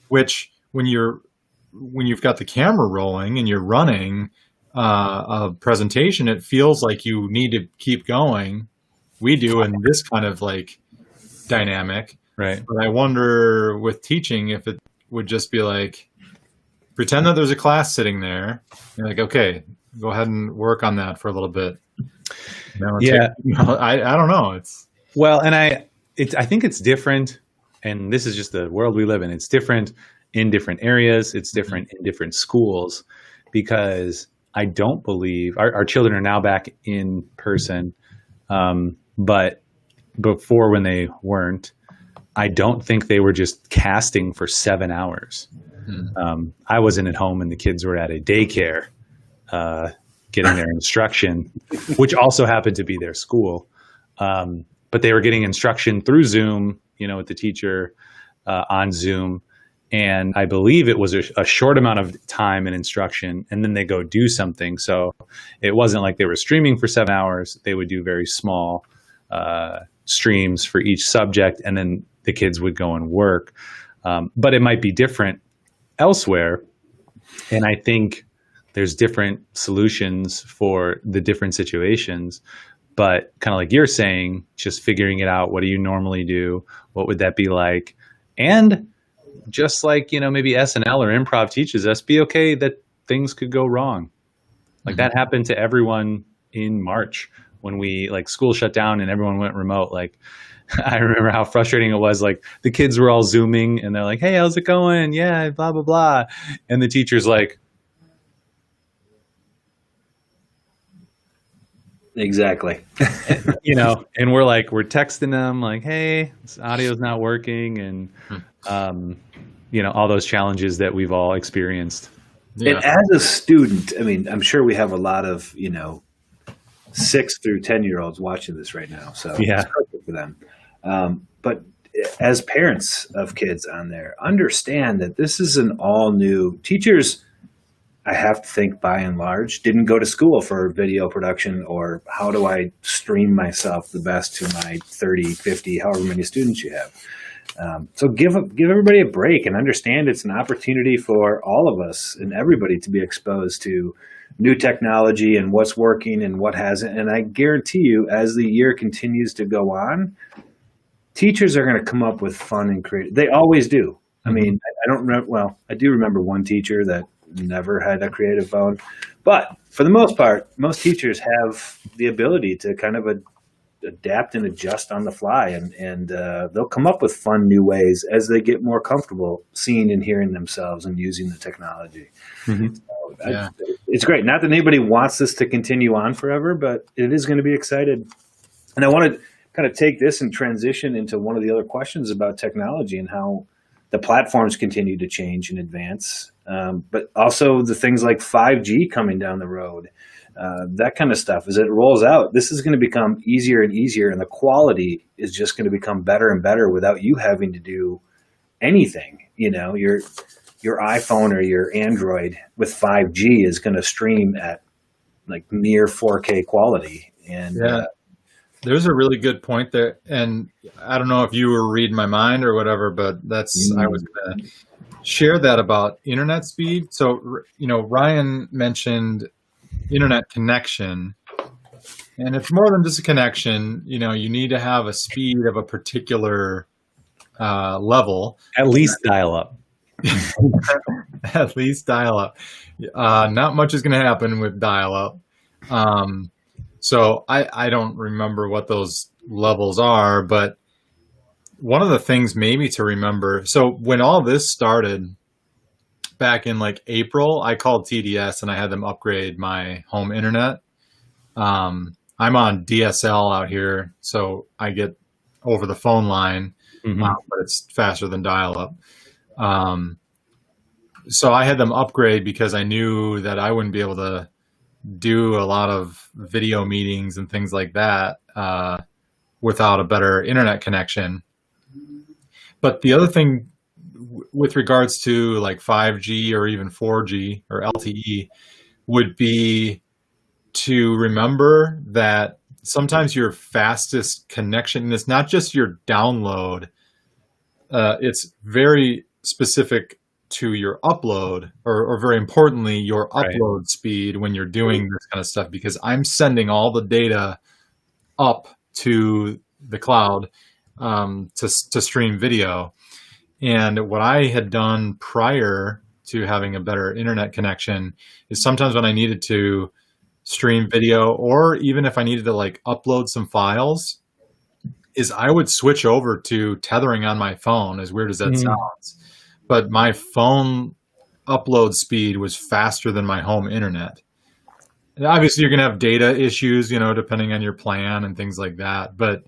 [SPEAKER 2] which when you've got the camera rolling and you're running a presentation, it feels like you need to keep going. We do in this kind of like dynamic.
[SPEAKER 1] Right.
[SPEAKER 2] But I wonder with teaching if it would just be like, pretend that there's a class sitting there. You're like, okay, go ahead and work on that for a little bit.
[SPEAKER 1] Yeah.
[SPEAKER 2] I don't know.
[SPEAKER 1] Well, and I think it's different, and this is just the world we live in. It's different in different areas. It's different in different schools, because I don't believe our children are now back in person, but before, when they weren't, I don't think they were just casting for 7 hours. I wasn't at home and the kids were at a daycare getting their instruction, which also happened to be their school. But they were getting instruction through Zoom, with the teacher on Zoom. And I believe it was a short amount of time and instruction, and then they go do something. So it wasn't like they were streaming for 7 hours. They would do very small streams for each subject, and then the kids would go and work. But it might be different elsewhere. And I think there's different solutions for the different situations. But kind of like you're saying, just figuring it out. What do you normally do? What would that be like? And just like, maybe SNL or improv teaches us, be okay that things could go wrong. Like that happened to everyone in March when school shut down and everyone went remote. Like, I remember how frustrating it was. Like, the kids were all Zooming and they're like, hey, how's it going? Yeah, blah, blah, blah. And the teacher's like,
[SPEAKER 3] exactly.
[SPEAKER 1] And we're texting them like, hey, this audio's not working. And, all those challenges that we've all experienced.
[SPEAKER 3] Yeah. And as a student, I mean, I'm sure we have a lot of, 6 through 10-year-olds watching this right now. So
[SPEAKER 1] yeah,
[SPEAKER 3] it's perfect for them. But as parents of kids on there, understand that this is an all new. Teachers, I have to think, by and large, didn't go to school for video production or how do I stream myself the best to my 30, 50, however many students you have. So give everybody a break and understand it's an opportunity for all of us and everybody to be exposed to new technology and what's working and what hasn't. And I guarantee you, as the year continues to go on, teachers are going to come up with fun and creative. They always do. I mean, I don't remember. Well, I do remember one teacher that never had a creative phone, but for the most part, most teachers have the ability to kind of adapt and adjust on the fly, and they'll come up with fun new ways as they get more comfortable seeing and hearing themselves and using the technology. So it's great. Not that anybody wants this to continue on forever, but it is going to be excited. And I want to kind of take this and transition into one of the other questions about technology and how the platforms continue to change and advance, but also the things like 5G coming down the road. That kind of stuff, as it rolls out, this is going to become easier and easier, and the quality is just going to become better and better without you having to do anything. Your iPhone or your Android with 5G is going to stream at like near 4K quality. And
[SPEAKER 2] there's a really good point there. And I don't know if you were reading my mind or whatever, but I was going to share that about internet speed. So, Ryan mentioned internet connection, and it's more than just a connection. You need to have a speed of a particular level.
[SPEAKER 1] At least dial up.
[SPEAKER 2] At least dial up. Not much is going to happen with dial up. So I don't remember what those levels are, but one of the things maybe to remember. So when all this started back in like April, I called TDS and I had them upgrade my home internet. I'm on DSL out here, so I get over the phone line, but it's faster than dial up. So I had them upgrade because I knew that I wouldn't be able to do a lot of video meetings and things like that without a better internet connection. But the other thing with regards to like 5G or even 4G or LTE would be to remember that sometimes your fastest connection is not just your download. It's very specific to your upload, or very importantly, your upload speed when you're doing this kind of stuff, because I'm sending all the data up to the cloud to stream video. And what I had done prior to having a better internet connection is sometimes when I needed to stream video, or even if I needed to like upload some files, is I would switch over to tethering on my phone, as weird as that sounds. But my phone upload speed was faster than my home internet. And obviously you're going to have data issues, you know, depending on your plan and things like that. But,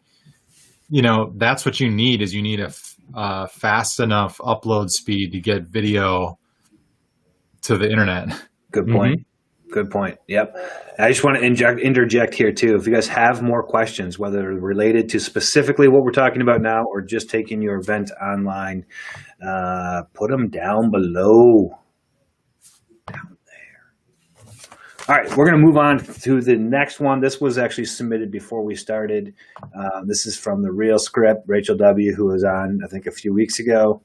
[SPEAKER 2] you know, that's what you need, is you need a fast enough upload speed to get video to the internet.
[SPEAKER 3] Good point. Good point. Yep. I just want to interject here too. If you guys have more questions, whether related to specifically what we're talking about now or just taking your event online, put them down below. Down there. All right, we're going to move on to the next one. This was actually submitted before we started. This is from the Real Script, Rachel W., who was on, I think, a few weeks ago.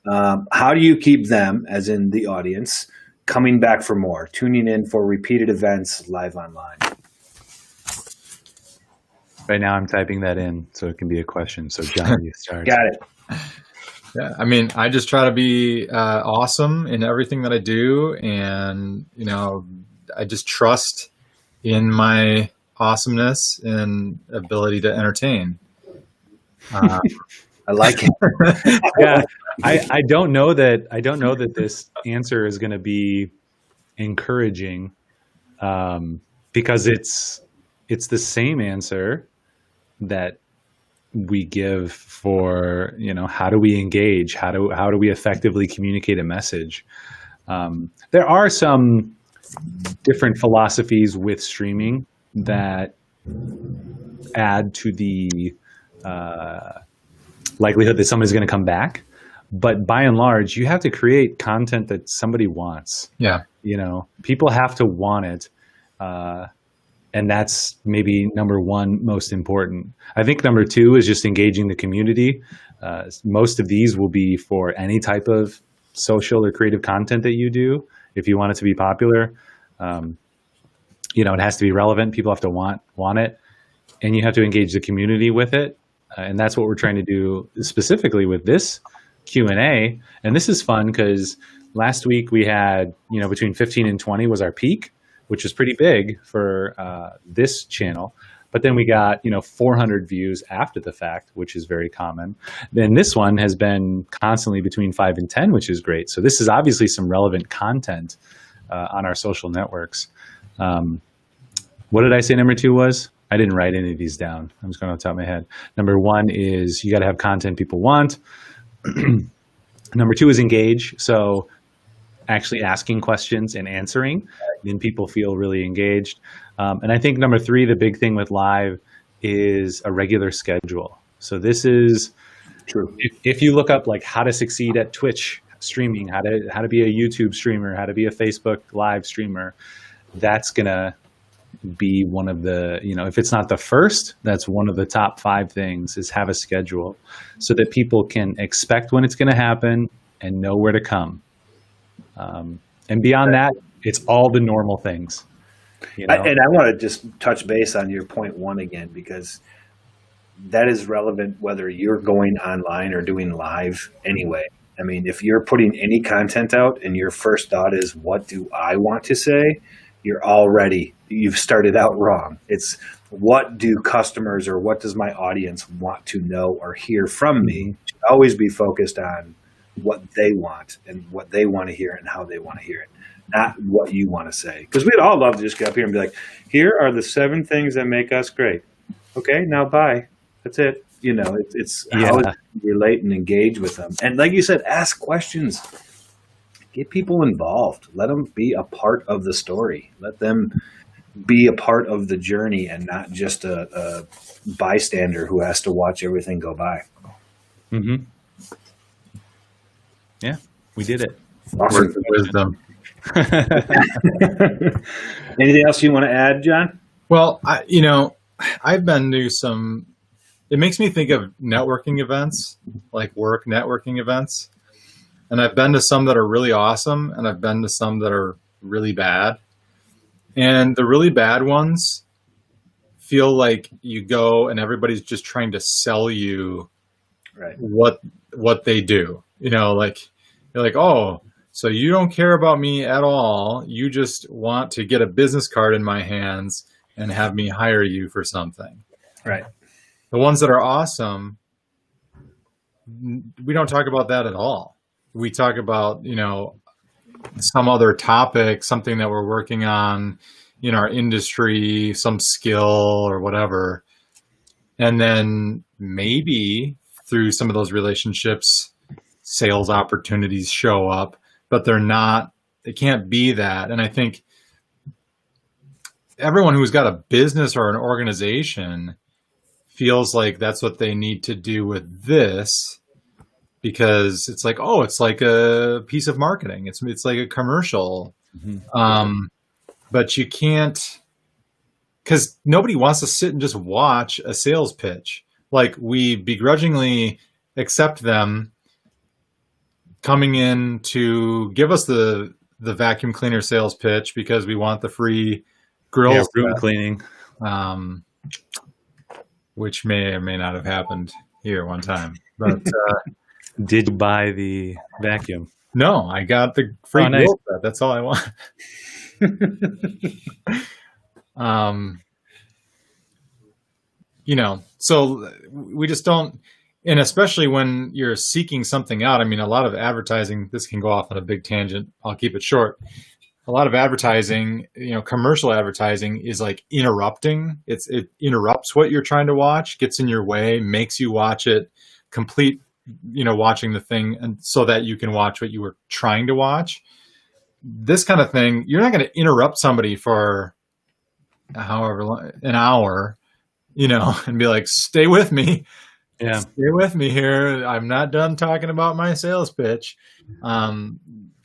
[SPEAKER 3] How do you keep them, as in the audience, coming back for more, tuning in for repeated events live online?
[SPEAKER 1] Right now I'm typing that in so it can be a question. So John, you start.
[SPEAKER 3] Got it.
[SPEAKER 2] Yeah, I mean, I just try to be awesome in everything that I do, and you know, I just trust in my awesomeness and ability to entertain.
[SPEAKER 3] I like it.
[SPEAKER 1] Yeah, I don't know that this answer is going to be encouraging, because it's the same answer that we give for, you know, how do we engage, how do we effectively communicate a message. There are some different philosophies with streaming that add to the likelihood that somebody's going to come back. But by and large, you have to create content that somebody wants.
[SPEAKER 2] Yeah.
[SPEAKER 1] You know, people have to want it. And that's maybe number one, most important. I think number two is just engaging the community. Most of these will be for any type of social or creative content that you do. If you want it to be popular, you know, it has to be relevant. People have to want it, and you have to engage the community with it. And that's what we're trying to do specifically with this Q&A. And this is fun because last week we had, you know, between 15 and 20 was our peak, which was pretty big for this channel. But then we got, you know, 400 views after the fact, which is very common. Then this one has been constantly between 5 and 10, which is great. So this is obviously some relevant content on our social networks. What did I say number two was? I didn't write any of these down. I'm just going off the top of my head. Number one is you got to have content people want. Number two is engage. So actually asking questions and answering, then people feel really engaged. And I think number three, the big thing with live is a regular schedule. So this is
[SPEAKER 3] True.
[SPEAKER 1] If you look up like how to succeed at Twitch streaming, how to be a YouTube streamer, how to be a Facebook live streamer, that's going to be one of the, you know, if it's not the first, that's one of the top 5 things, is have a schedule so that people can expect when it's going to happen and know where to come. And beyond that, it's all the normal things. You know?
[SPEAKER 3] And I want to just touch base on your point one again, because that is relevant whether you're going online or doing live anyway. I mean, if you're putting any content out and your first thought is, what do I want to say? You've started out wrong. It's, what do customers or what does my audience want to know or hear from me? It should always be focused on what they want and what they want to hear and how they want to hear it, not what you want to say. Because we'd all love to just get up here and be like, here are the 7 things that make us great. Okay, now bye. That's it. You know, it's how to relate and engage with them. And like you said, ask questions. Get people involved. Let them be a part of the story. Let them be a part of the journey and not just a bystander who has to watch everything go by.
[SPEAKER 1] Mm-hmm. Yeah, we did it.
[SPEAKER 3] Awesome.
[SPEAKER 2] Words of wisdom.
[SPEAKER 3] Anything else you want to add, John?
[SPEAKER 2] Well, I've been to some, it makes me think of networking events, like work networking events. And I've been to some that are really awesome, and I've been to some that are really bad. And the really bad ones feel like you go and everybody's just trying to sell you
[SPEAKER 3] Right.
[SPEAKER 2] what they do. You know, like, you're like, oh, So you don't care about me at all. You just want to get a business card in my hands and have me hire you for something.
[SPEAKER 3] Right.
[SPEAKER 2] The ones that are awesome, we don't talk about that at all. We talk about, some other topic, something that we're working on in our industry, some skill or whatever. And then maybe through some of those relationships, sales opportunities show up, but they can't be that. And I think everyone who's got a business or an organization feels like that's what they need to do with this, because it's like, oh, it's like a piece of marketing. It's like a commercial. Mm-hmm. But you can't, because nobody wants to sit and just watch a sales pitch. Like, we begrudgingly accept them coming in to give us the vacuum cleaner sales pitch because we want the free grill
[SPEAKER 1] room cleaning, which may or may not have happened here one time. But did you buy the vacuum?
[SPEAKER 2] No, I got the free grill set. That's all I want. So we just don't. And especially when you're seeking something out, I mean, a lot of advertising, this can go off on a big tangent. I'll keep it short. A lot of advertising, commercial advertising is like interrupting. It interrupts what you're trying to watch, gets in your way, makes you watch it, complete, watching the thing, and so that you can watch what you were trying to watch. This kind of thing, you're not going to interrupt somebody for however long, an hour, and be like, stay with me. Yeah. Stay with me here. I'm not done talking about my sales pitch. Got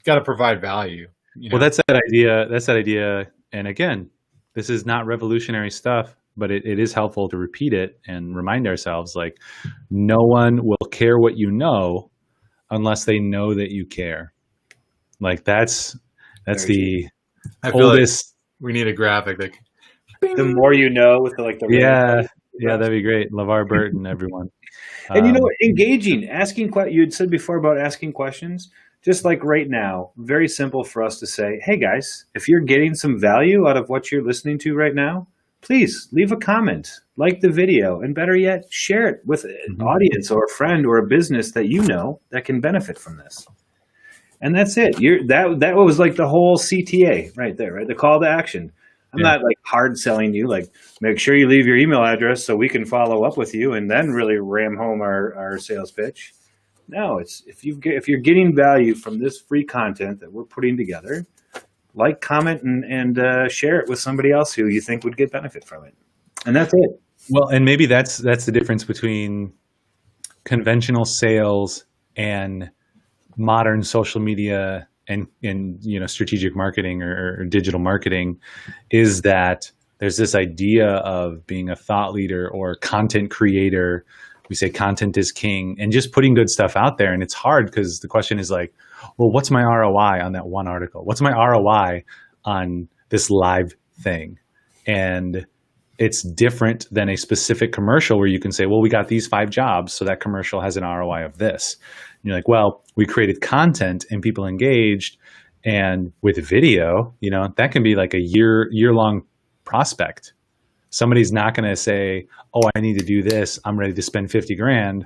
[SPEAKER 2] to provide value.
[SPEAKER 1] Well, that's that idea. That's that idea. And again, this is not revolutionary stuff, but it is helpful to repeat it and remind ourselves, like, no one will care what you know unless they know that you care. Like, that's the oldest.
[SPEAKER 2] Like we need a graphic that.
[SPEAKER 3] The more you know, with the
[SPEAKER 1] Yeah, that'd be great. LeVar Burton, everyone.
[SPEAKER 3] And engaging, asking questions. You had said before about asking questions. Just like right now, very simple for us to say, hey guys, if you're getting some value out of what you're listening to right now, please leave a comment, like the video, and better yet, share it with an audience or a friend or a business that you know that can benefit from this. And that's it. That was like the whole CTA right there, right? The call to action. I'm not like hard selling you, like, make sure you leave your email address so we can follow up with you and then really ram home our sales pitch. No, it's if you're getting value from this free content that we're putting together, like, comment, and share it with somebody else who you think would get benefit from it. And that's it.
[SPEAKER 1] Well, and maybe that's the difference between conventional sales and modern social media and strategic marketing or digital marketing, is that there's this idea of being a thought leader or content creator. We say content is king, and just putting good stuff out there. And it's hard because the question is like, well, what's my ROI on that one article? What's my ROI on this live thing? And it's different than a specific commercial where you can say, well, we got these 5 jobs, so that commercial has an ROI of this. And you're like, well, we created content and people engaged, and with video, that can be like a year-long prospect. Somebody's not going to say, oh, I need to do this, I'm ready to spend $50,000.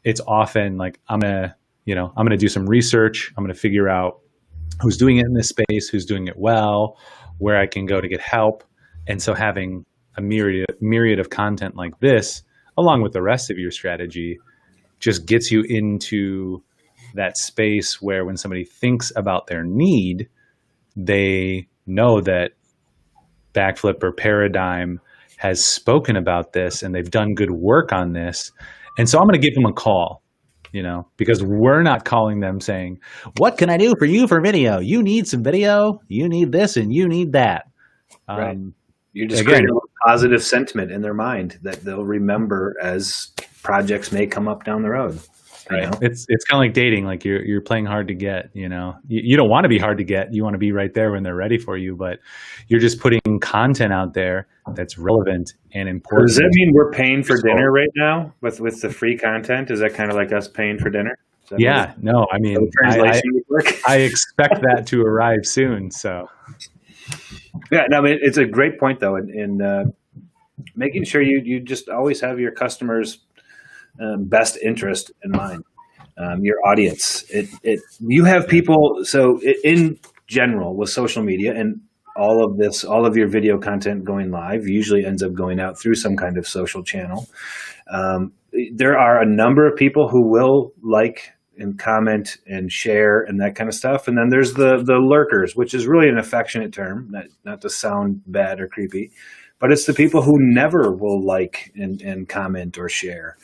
[SPEAKER 1] It's often like, I'm going to do some research. I'm going to figure out who's doing it in this space, who's doing it well, where I can go to get help. And so having a myriad of content like this, along with the rest of your strategy, just gets you into that space where when somebody thinks about their need, they know that Backflip or Paradigm has spoken about this and they've done good work on this. And so I'm going to give them a call, because we're not calling them saying, what can I do for you for video? You need some video, you need this, and you need that.
[SPEAKER 3] Right. You're just creating a positive sentiment in their mind that they'll remember as projects may come up down the road.
[SPEAKER 1] Right. It's kind of like dating. Like you're playing hard to get. You don't want to be hard to get. You want to be right there when they're ready for you. But you're just putting content out there that's relevant and important.
[SPEAKER 3] Does that mean we're paying for dinner right now with the free content? Is that kind of like us paying for dinner?
[SPEAKER 1] Yeah, no, I mean,
[SPEAKER 3] translation would work.
[SPEAKER 1] I expect that to arrive soon. So
[SPEAKER 3] Yeah, no, I mean, it's a great point though, in making sure you just always have your customers' best interest in mind. Your audience, you have people. So in general, with social media and all of your video content going live usually ends up going out through some kind of social channel. There are a number of people who will like and comment and share and that kind of stuff. And then there's the lurkers, which is really an affectionate term, not to sound bad or creepy, but it's the people who never will like and comment or share.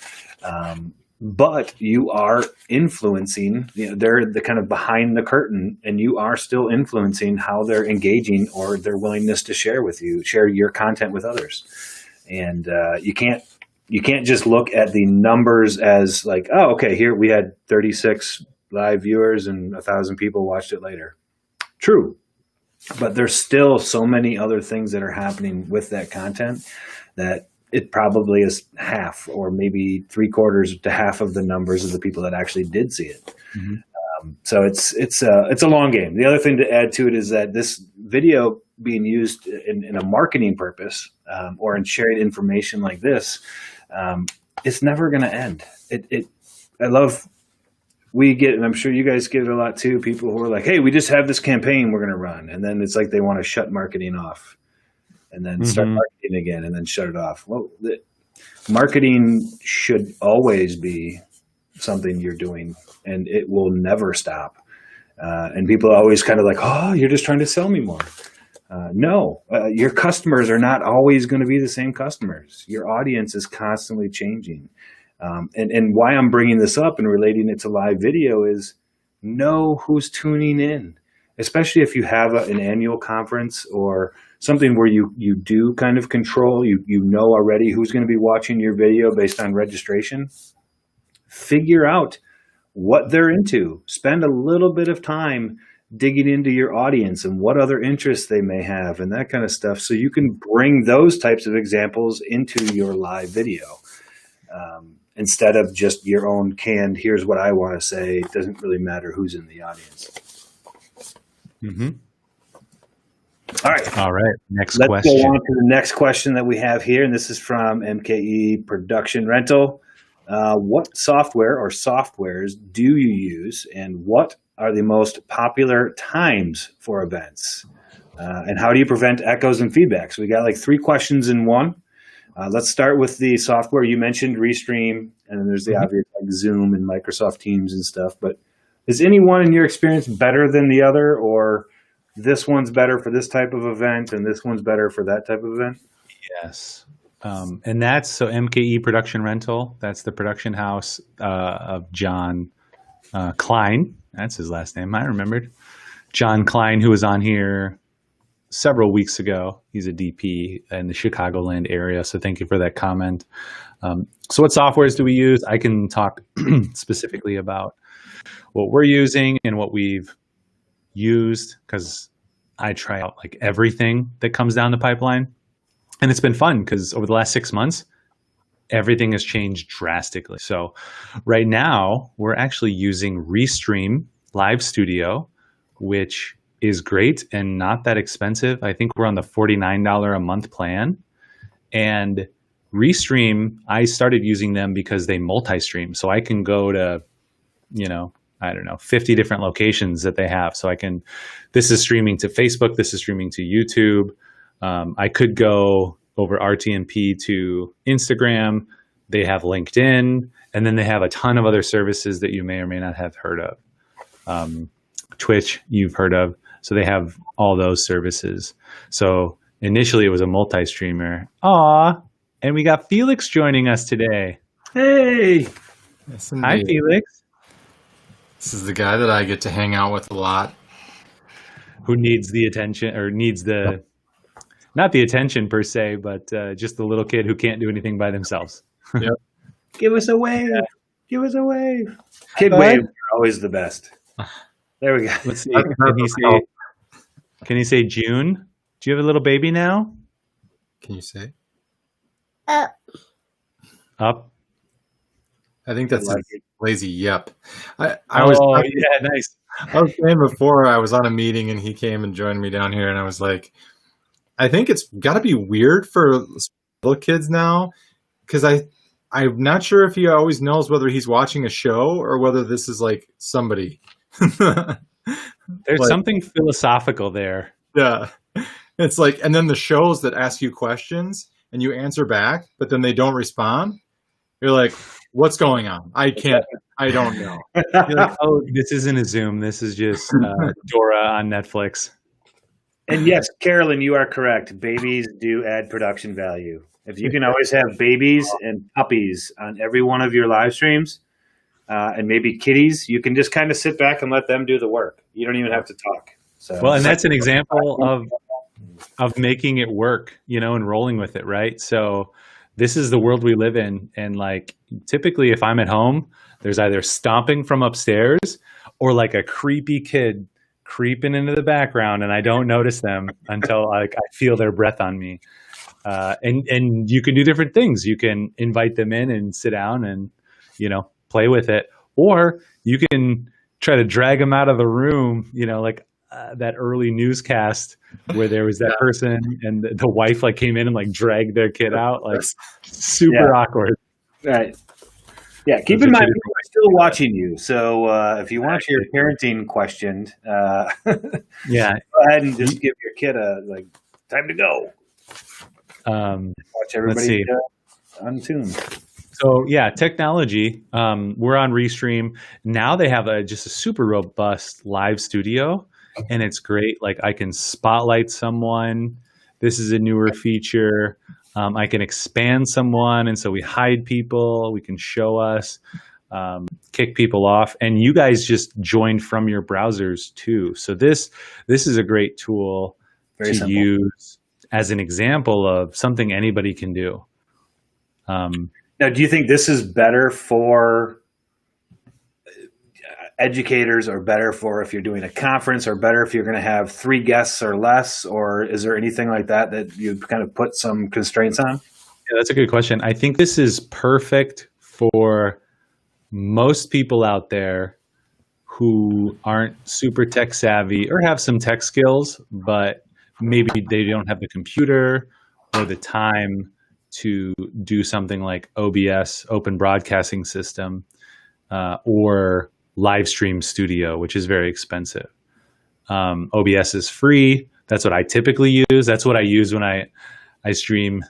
[SPEAKER 3] But you are influencing, they're the kind of behind the curtain, and you are still influencing how they're engaging or their willingness to share your content with others. And you can't just look at the numbers as like, oh, okay, here we had 36 live viewers and 1,000 people watched it later. True. But there's still so many other things that are happening with that content that it probably is half or maybe 3/4 to half of the numbers of the people that actually did see it. Mm-hmm. So it's a long game. The other thing to add to it is that this video being used in a marketing purpose or in sharing information like this, it's never going to end. We get, and I'm sure you guys get it a lot too, people who are like, hey, we just have this campaign we're going to run. And then it's like they want to shut marketing off and then start marketing again and then shut it off. Well, marketing should always be something you're doing, and it will never stop. And people are always kind of like, oh, you're just trying to sell me more. No, your customers are not always going to be the same customers. Your audience is constantly changing. And why I'm bringing this up and relating it to live video is know who's tuning in, especially if you have an annual conference or something where you do kind of control, you know already who's going to be watching your video based on registration. Figure out what they're into. Spend a little bit of time digging into your audience and what other interests they may have and that kind of stuff, so you can bring those types of examples into your live video. Instead of just your own canned, here's what I want to say, it doesn't really matter who's in the audience.
[SPEAKER 1] Mm-hmm.
[SPEAKER 3] All right.
[SPEAKER 1] Next
[SPEAKER 3] Let's
[SPEAKER 1] question.
[SPEAKER 3] go on to the next question that we have here, and this is from MKE Production Rental. What software or softwares do you use, and what are the most popular times for events? And how do you prevent echoes and feedback? So we got like 3 questions in one. Let's start with the software. You mentioned Restream, and then there's the obvious like Zoom and Microsoft Teams and stuff. But is any one in your experience better than the other, or this one's better for this type of event and this one's better for that type of event?
[SPEAKER 1] Yes. And that's so MKE Production Rental. That's the production house of John Klein. That's his last name. I remembered. John Klein, who was on here several weeks ago. He's a DP in the Chicagoland area. So thank you for that comment. So what softwares do we use? I can talk specifically about what we're using and what we've used, because I try out like everything that comes down the pipeline. And it's been fun because over the last 6 months, everything has changed drastically. So right now we're actually using Restream Live Studio, which is great and not that expensive. I think we're on the $49 a month plan. And Restream, I started using them because they multi-stream. So I can go to, 50 different locations that they have. So this is streaming to Facebook, this is streaming to YouTube. I could go over RTMP to Instagram. They have LinkedIn, and then they have a ton of other services that you may or may not have heard of. Twitch, you've heard of. So they have all those services. So initially it was a multi-streamer. Aw, and we got Felix joining us today.
[SPEAKER 3] Hey.
[SPEAKER 2] Yes,
[SPEAKER 1] Hi, Felix.
[SPEAKER 2] This is the guy that I get to hang out with a lot.
[SPEAKER 1] Who needs the attention, or needs the, not the attention per se, but just the little kid who can't do anything by themselves.
[SPEAKER 2] Yep.
[SPEAKER 3] Give us a wave. Give us a wave. Kid waves are always the best. There we go.
[SPEAKER 1] Let's see. Can he say June? Do you have a little baby now?
[SPEAKER 2] Can you say?
[SPEAKER 1] Up.
[SPEAKER 2] I think that's Lazy yep. I was
[SPEAKER 1] yeah, nice.
[SPEAKER 2] I was saying before I was on a meeting and he came and joined me down here, and I was like, I think it's got to be weird for little kids now because I'm not sure if he always knows whether he's watching a show or whether this is like somebody.
[SPEAKER 1] There's
[SPEAKER 2] Like,
[SPEAKER 1] something philosophical there.
[SPEAKER 2] yeah. It's like, and then the shows that ask you questions and you answer back, but then they don't respond. You're like, what's going on? I don't know.
[SPEAKER 1] You're like, oh, this isn't a Zoom. This is just Dora on Netflix.
[SPEAKER 3] And yes, Carolyn, you are correct. Babies do add production value. If you can always have babies and puppies on every one of your live streams, and maybe kitties, you can just kind of sit back and let them do the work. You don't even have to talk. So,
[SPEAKER 1] Well, and that's an example of making it work, and rolling with it, right? So this is the world we live in. And like typically if I'm at home, there's either stomping from upstairs or like a creepy kid creeping into the background, and I don't notice them until like I feel their breath on me. And you can do different things. You can invite them in and sit down and, play with it, or you can try to drag them out of the room, like that early newscast where there was that person and the wife like came in and like dragged their kid out, like super awkward.
[SPEAKER 3] Right. Yeah. Keep in mind, we're still watching you. So if you want your parenting questioned,
[SPEAKER 1] Yeah.
[SPEAKER 3] go ahead and just give your kid time to go. Watch everybody untuned.
[SPEAKER 1] So yeah, technology. We're on Restream now. They have just a super robust live studio, and it's great. Like I can spotlight someone. This is a newer feature. I can expand someone, and so we hide people. We can show us, kick people off, and you guys just joined from your browsers too. So this is a great tool
[SPEAKER 3] Very
[SPEAKER 1] to
[SPEAKER 3] simple.
[SPEAKER 1] use as an example of something anybody can do.
[SPEAKER 3] Now, do you think this is better for educators, or better for if you're doing a conference, or better if you're going to have 3 guests or less, or is there anything like that you kind of put some constraints on?
[SPEAKER 1] Yeah, that's a good question. I think this is perfect for most people out there who aren't super tech savvy or have some tech skills, but maybe they don't have the computer or the time to do something like OBS, Open Broadcasting System, or Livestream Studio, which is very expensive. OBS is free. That's what I typically use. That's what I use when I stream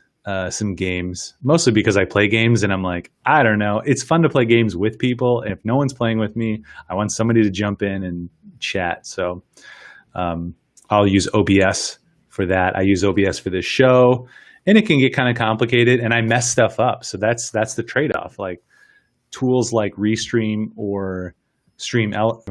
[SPEAKER 1] some games, mostly because I play games and I'm like, I don't know. It's fun to play games with people. And if no one's playing with me, I want somebody to jump in and chat. So I'll use OBS for that. I use OBS for this show. And it can get kind of complicated, and I mess stuff up. So that's the trade-off. Like tools like Restream or StreamYard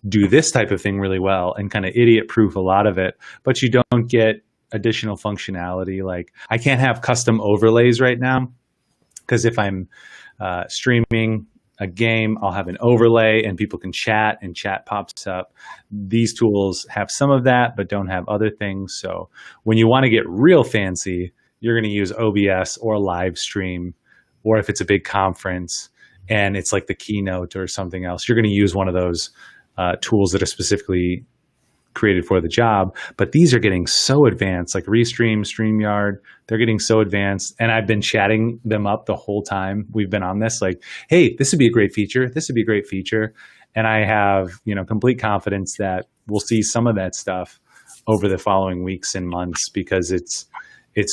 [SPEAKER 1] do this type of thing really well and kind of idiot-proof a lot of it. But you don't get additional functionality. Like I can't have custom overlays right now because if I'm streaming a game, I'll have an overlay and people can chat and chat pops up. These tools have some of that, but don't have other things. So when you want to get real fancy, you're going to use OBS or Livestream, or if it's a big conference and it's like the keynote or something else, you're going to use one of those tools that are specifically created for the job. But these are getting so advanced, like Restream, StreamYard, they're getting so advanced. And I've been chatting them up the whole time we've been on this, like, hey, this would be a great feature. This would be a great feature. And I have, complete confidence that we'll see some of that stuff over the following weeks and months because it's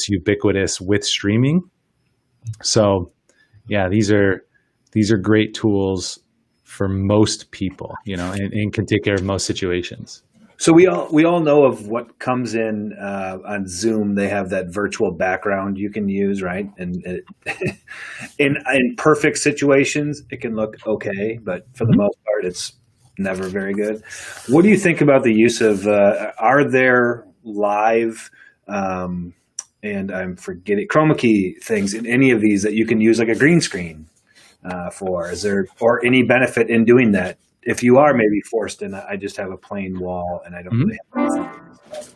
[SPEAKER 1] ubiquitous with streaming. So yeah, these are great tools for most people, and can take care of most situations.
[SPEAKER 3] So we all know of what comes in on Zoom. They have that virtual background you can use, right? And in perfect situations, it can look okay, but for the most part, it's never very good. What do you think about the use of? Are there live and I'm forgetting chroma key things in any of these that you can use like a green screen for? Is there or any benefit in doing that? If you are maybe forced and I just have a plain wall and I don't really have anything.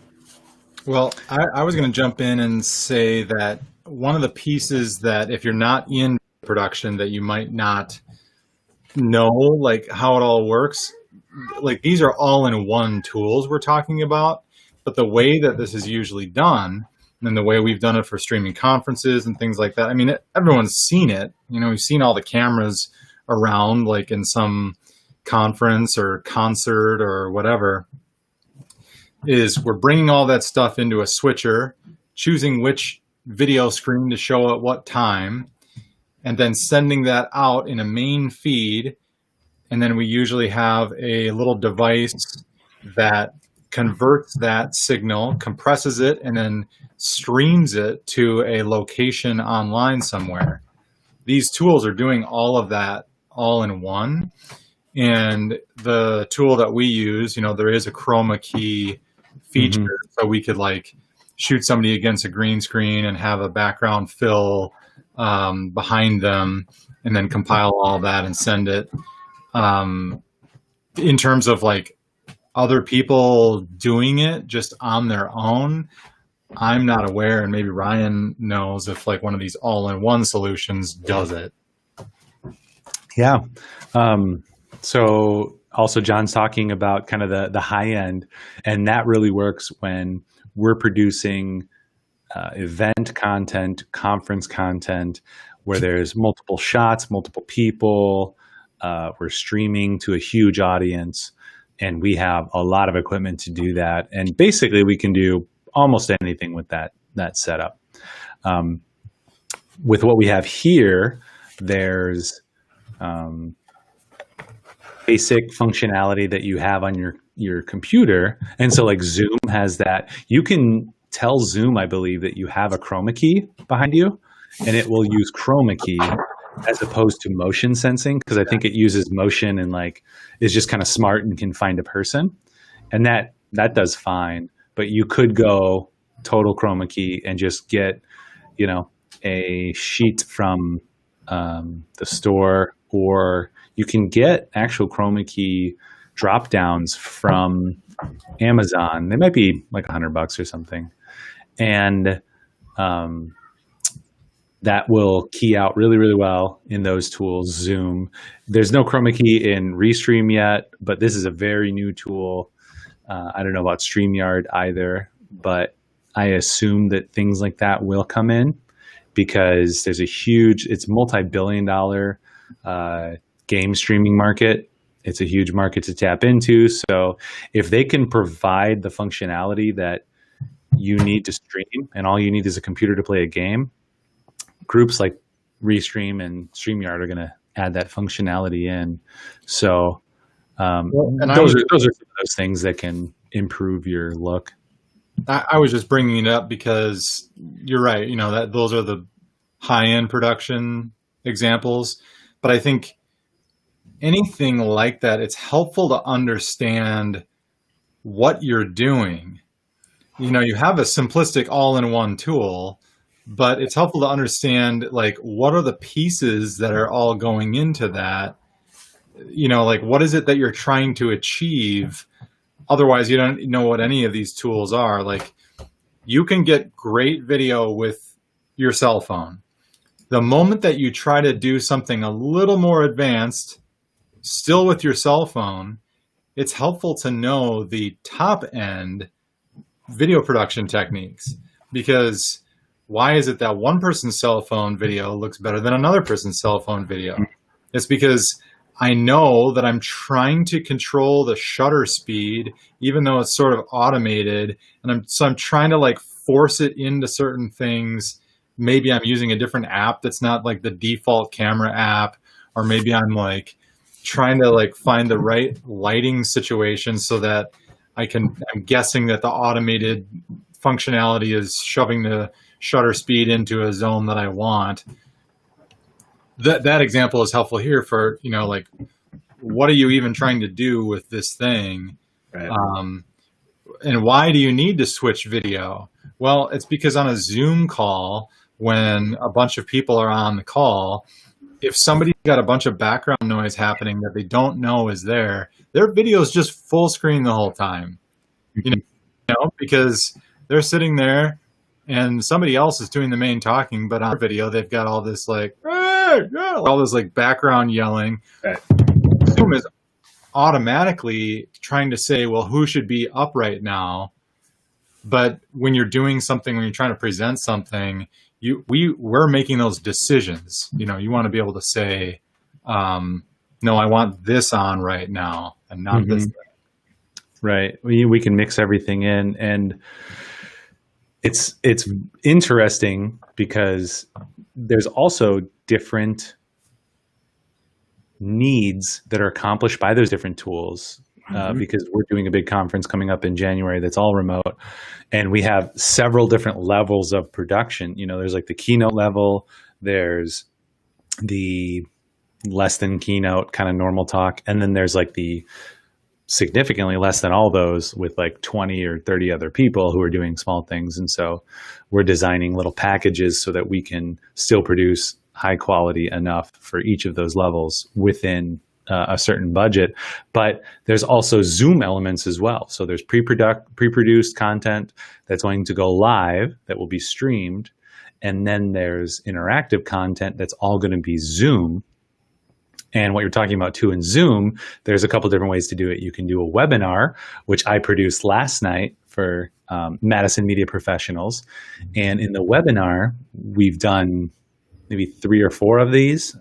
[SPEAKER 2] Well, I was going to jump in and say that one of the pieces that if you're not in production that you might not know like how it all works. Like these are all-in-one tools we're talking about, but the way that this is usually done and the way we've done it for streaming conferences and things like that, I mean, everyone's seen it. You know, we've seen all the cameras around like in some conference or concert or whatever, is we're bringing all that stuff into a switcher, choosing which video screen to show at what time, and then sending that out in a main feed. And then we usually have a little device that converts that signal, compresses it, and then streams it to a location online somewhere. These tools are doing all of that all in one. And the tool that we use, you know, there is a chroma key feature, so we could like shoot somebody against a green screen and have a background fill behind them, and then compile all that and send it. In terms of like other people doing it just on their own, I'm not aware, and maybe Ryan knows if like one of these all-in-one solutions does it.
[SPEAKER 1] Yeah. So also John's talking about kind of the high end, and that really works when we're producing event content, conference content, where there's multiple shots, multiple people. We're streaming to a huge audience, and we have a lot of equipment to do that. And basically we can do almost anything with that setup. With what we have here, there's basic functionality that you have on your computer. And so like Zoom has that. You can tell Zoom, I believe, that you have a chroma key behind you, and it will use chroma key as opposed to motion sensing, because I think it uses motion and like is just kind of smart and can find a person. And that does fine. But you could go total chroma key and just get, you know, a sheet from the store, or you can get actual chroma key drop downs from Amazon. They might be like $100 or something. And that will key out really, really well in those tools. Zoom. There's no chroma key in Restream yet, but this is a very new tool. I don't know about StreamYard either, but I assume that things like that will come in, because there's it's multi-billion-dollar game streaming market. It's a huge market to tap into. So if they can provide the functionality that you need to stream, and all you need is a computer to play a game, groups like Restream and StreamYard are going to add that functionality in. So those are some of those things that can improve your look.
[SPEAKER 2] I was just bringing it up because you're right. You know, that those are the high-end production examples. But I think anything like that, it's helpful to understand what you're doing. You know, you have a simplistic all-in-one tool, but it's helpful to understand, like, what are the pieces that are all going into that? You know, like, what is it that you're trying to achieve? Otherwise, you don't know what any of these tools are. Like, you can get great video with your cell phone. The moment that you try to do something a little more advanced, still with your cell phone, it's helpful to know the top end video production techniques. Because why is it that one person's cell phone video looks better than another person's cell phone video? It's because I know that I'm trying to control the shutter speed, even though it's sort of automated, and I'm trying to like force it into certain things. Maybe I'm using a different app that's not like the default camera app, or maybe I'm like trying to like find the right lighting situation so that I'm guessing that the automated functionality is shoving the shutter speed into a zone that I want. That example is helpful here for, you know, like, what are you even trying to do with this thing?
[SPEAKER 3] Right.
[SPEAKER 2] And why do you need to switch video? Well, it's because on a Zoom call, when a bunch of people are on the call, if somebody's got a bunch of background noise happening that they don't know is there, their video is just full screen the whole time. You know, because they're sitting there and somebody else is doing the main talking, but on video they've got all this like all this like background yelling.
[SPEAKER 3] Right.
[SPEAKER 2] Zoom is automatically trying to say, well, who should be up right now? But when you're doing something, when you're trying to present something, we're making those decisions. You know, you want to be able to say, no, I want this on right now and not this thing.
[SPEAKER 1] Right. We can mix everything in, and it's interesting because there's also different needs that are accomplished by those different tools. Because we're doing a big conference coming up in January that's all remote, and we have several different levels of production. You know, there's like the keynote level, there's the less than keynote kind of normal talk, and then there's like the significantly less than all those with like 20 or 30 other people who are doing small things. And so we're designing little packages so that we can still produce high quality enough for each of those levels within a certain budget. But there's also Zoom elements as well. So there's pre-produced content that's going to go live that will be streamed. And then there's interactive content that's all going to be Zoom. And what you're talking about too in Zoom, there's a couple different ways to do it. You can do a webinar, which I produced last night for Madison Media Professionals. And in the webinar, we've done maybe 3 or 4 of these.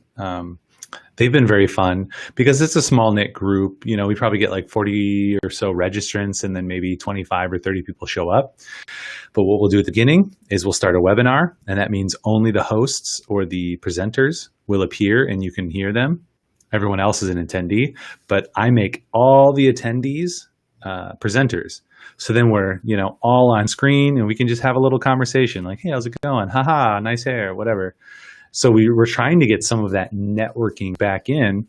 [SPEAKER 1] They've been very fun because it's a small knit group. You know, we probably get like 40 or so registrants, and then maybe 25 or 30 people show up. But what we'll do at the beginning is we'll start a webinar, and that means only the hosts or the presenters will appear and you can hear them. Everyone else is an attendee, but I make all the attendees presenters. So then we're, you know, all on screen and we can just have a little conversation like, hey, how's it going? Haha, nice hair, whatever. So we were trying to get some of that networking back in.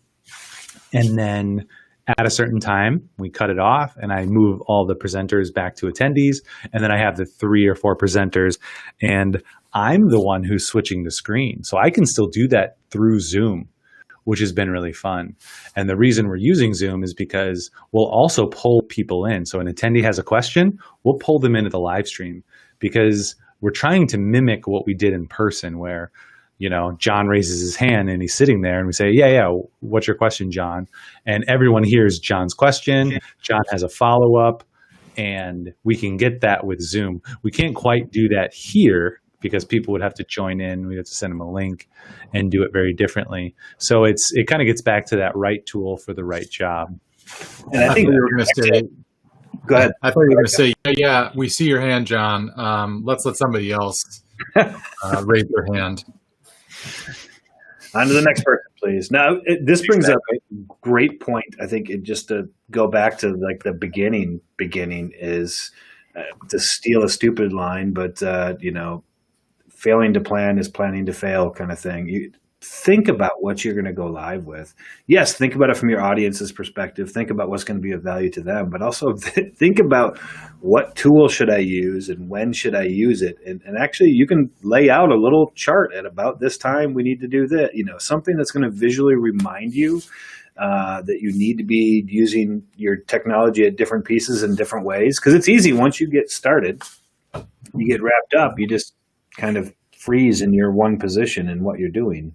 [SPEAKER 1] And then at a certain time, we cut it off and I move all the presenters back to attendees. And then I have the 3 or 4 presenters and I'm the one who's switching the screen. So I can still do that through Zoom, which has been really fun. And the reason we're using Zoom is because we'll also pull people in. So an attendee has a question, we'll pull them into the live stream because we're trying to mimic what we did in person where, you know, John raises his hand and he's sitting there and we say, yeah, what's your question, John? And everyone hears John's question. John has a follow-up and we can get that with Zoom. We can't quite do that here because people would have to join in. We'd have to send them a link and do it very differently. So it kind of gets back to that right tool for the right job.
[SPEAKER 3] And I think
[SPEAKER 2] we were going to say,
[SPEAKER 3] go ahead.
[SPEAKER 2] I thought you were going to say, yeah, we see your hand, John. Let's let somebody else raise their hand.
[SPEAKER 3] On to the next person, please. Now, this brings up a great point. I think just to go back to like the beginning is to steal a stupid line, but you know, failing to plan is planning to fail kind of thing. You think about what you're going to go live with. Yes, think about it from your audience's perspective. Think about what's going to be of value to them, but also think about what tool should I use and when should I use it. And actually, you can lay out a little chart at about this time we need to do that. You know, something that's going to visually remind you that you need to be using your technology at different pieces in different ways. Because it's easy once you get started, you get wrapped up, you just kind of freeze in your one position in what you're doing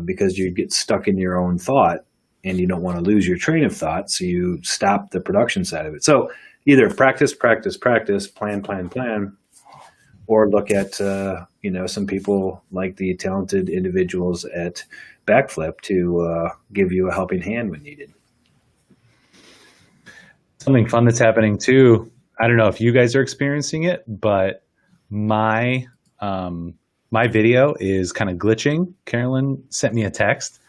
[SPEAKER 3] because you get stuck in your own thought and you don't want to lose your train of thought. So you stop the production side of it. So either practice, plan, or look at, you know, some people like the talented individuals at Backflip to give you a helping hand when needed.
[SPEAKER 1] Something fun that's happening too. I don't know if you guys are experiencing it, but my video is kind of glitching. Carolyn sent me a text.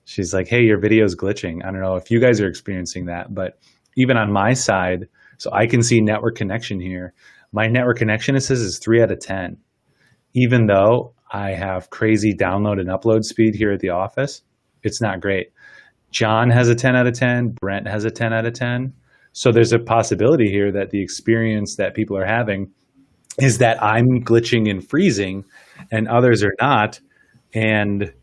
[SPEAKER 1] She's like, hey, your video is glitching. I don't know if you guys are experiencing that, but even on my side, so I can see network connection here. My network connection, it says, is 3 out of 10. Even though I have crazy download and upload speed here at the office, it's not great. John has a 10 out of 10. Brent has a 10 out of 10. So there's a possibility here that the experience that people are having is that I'm glitching and freezing and others are not. And,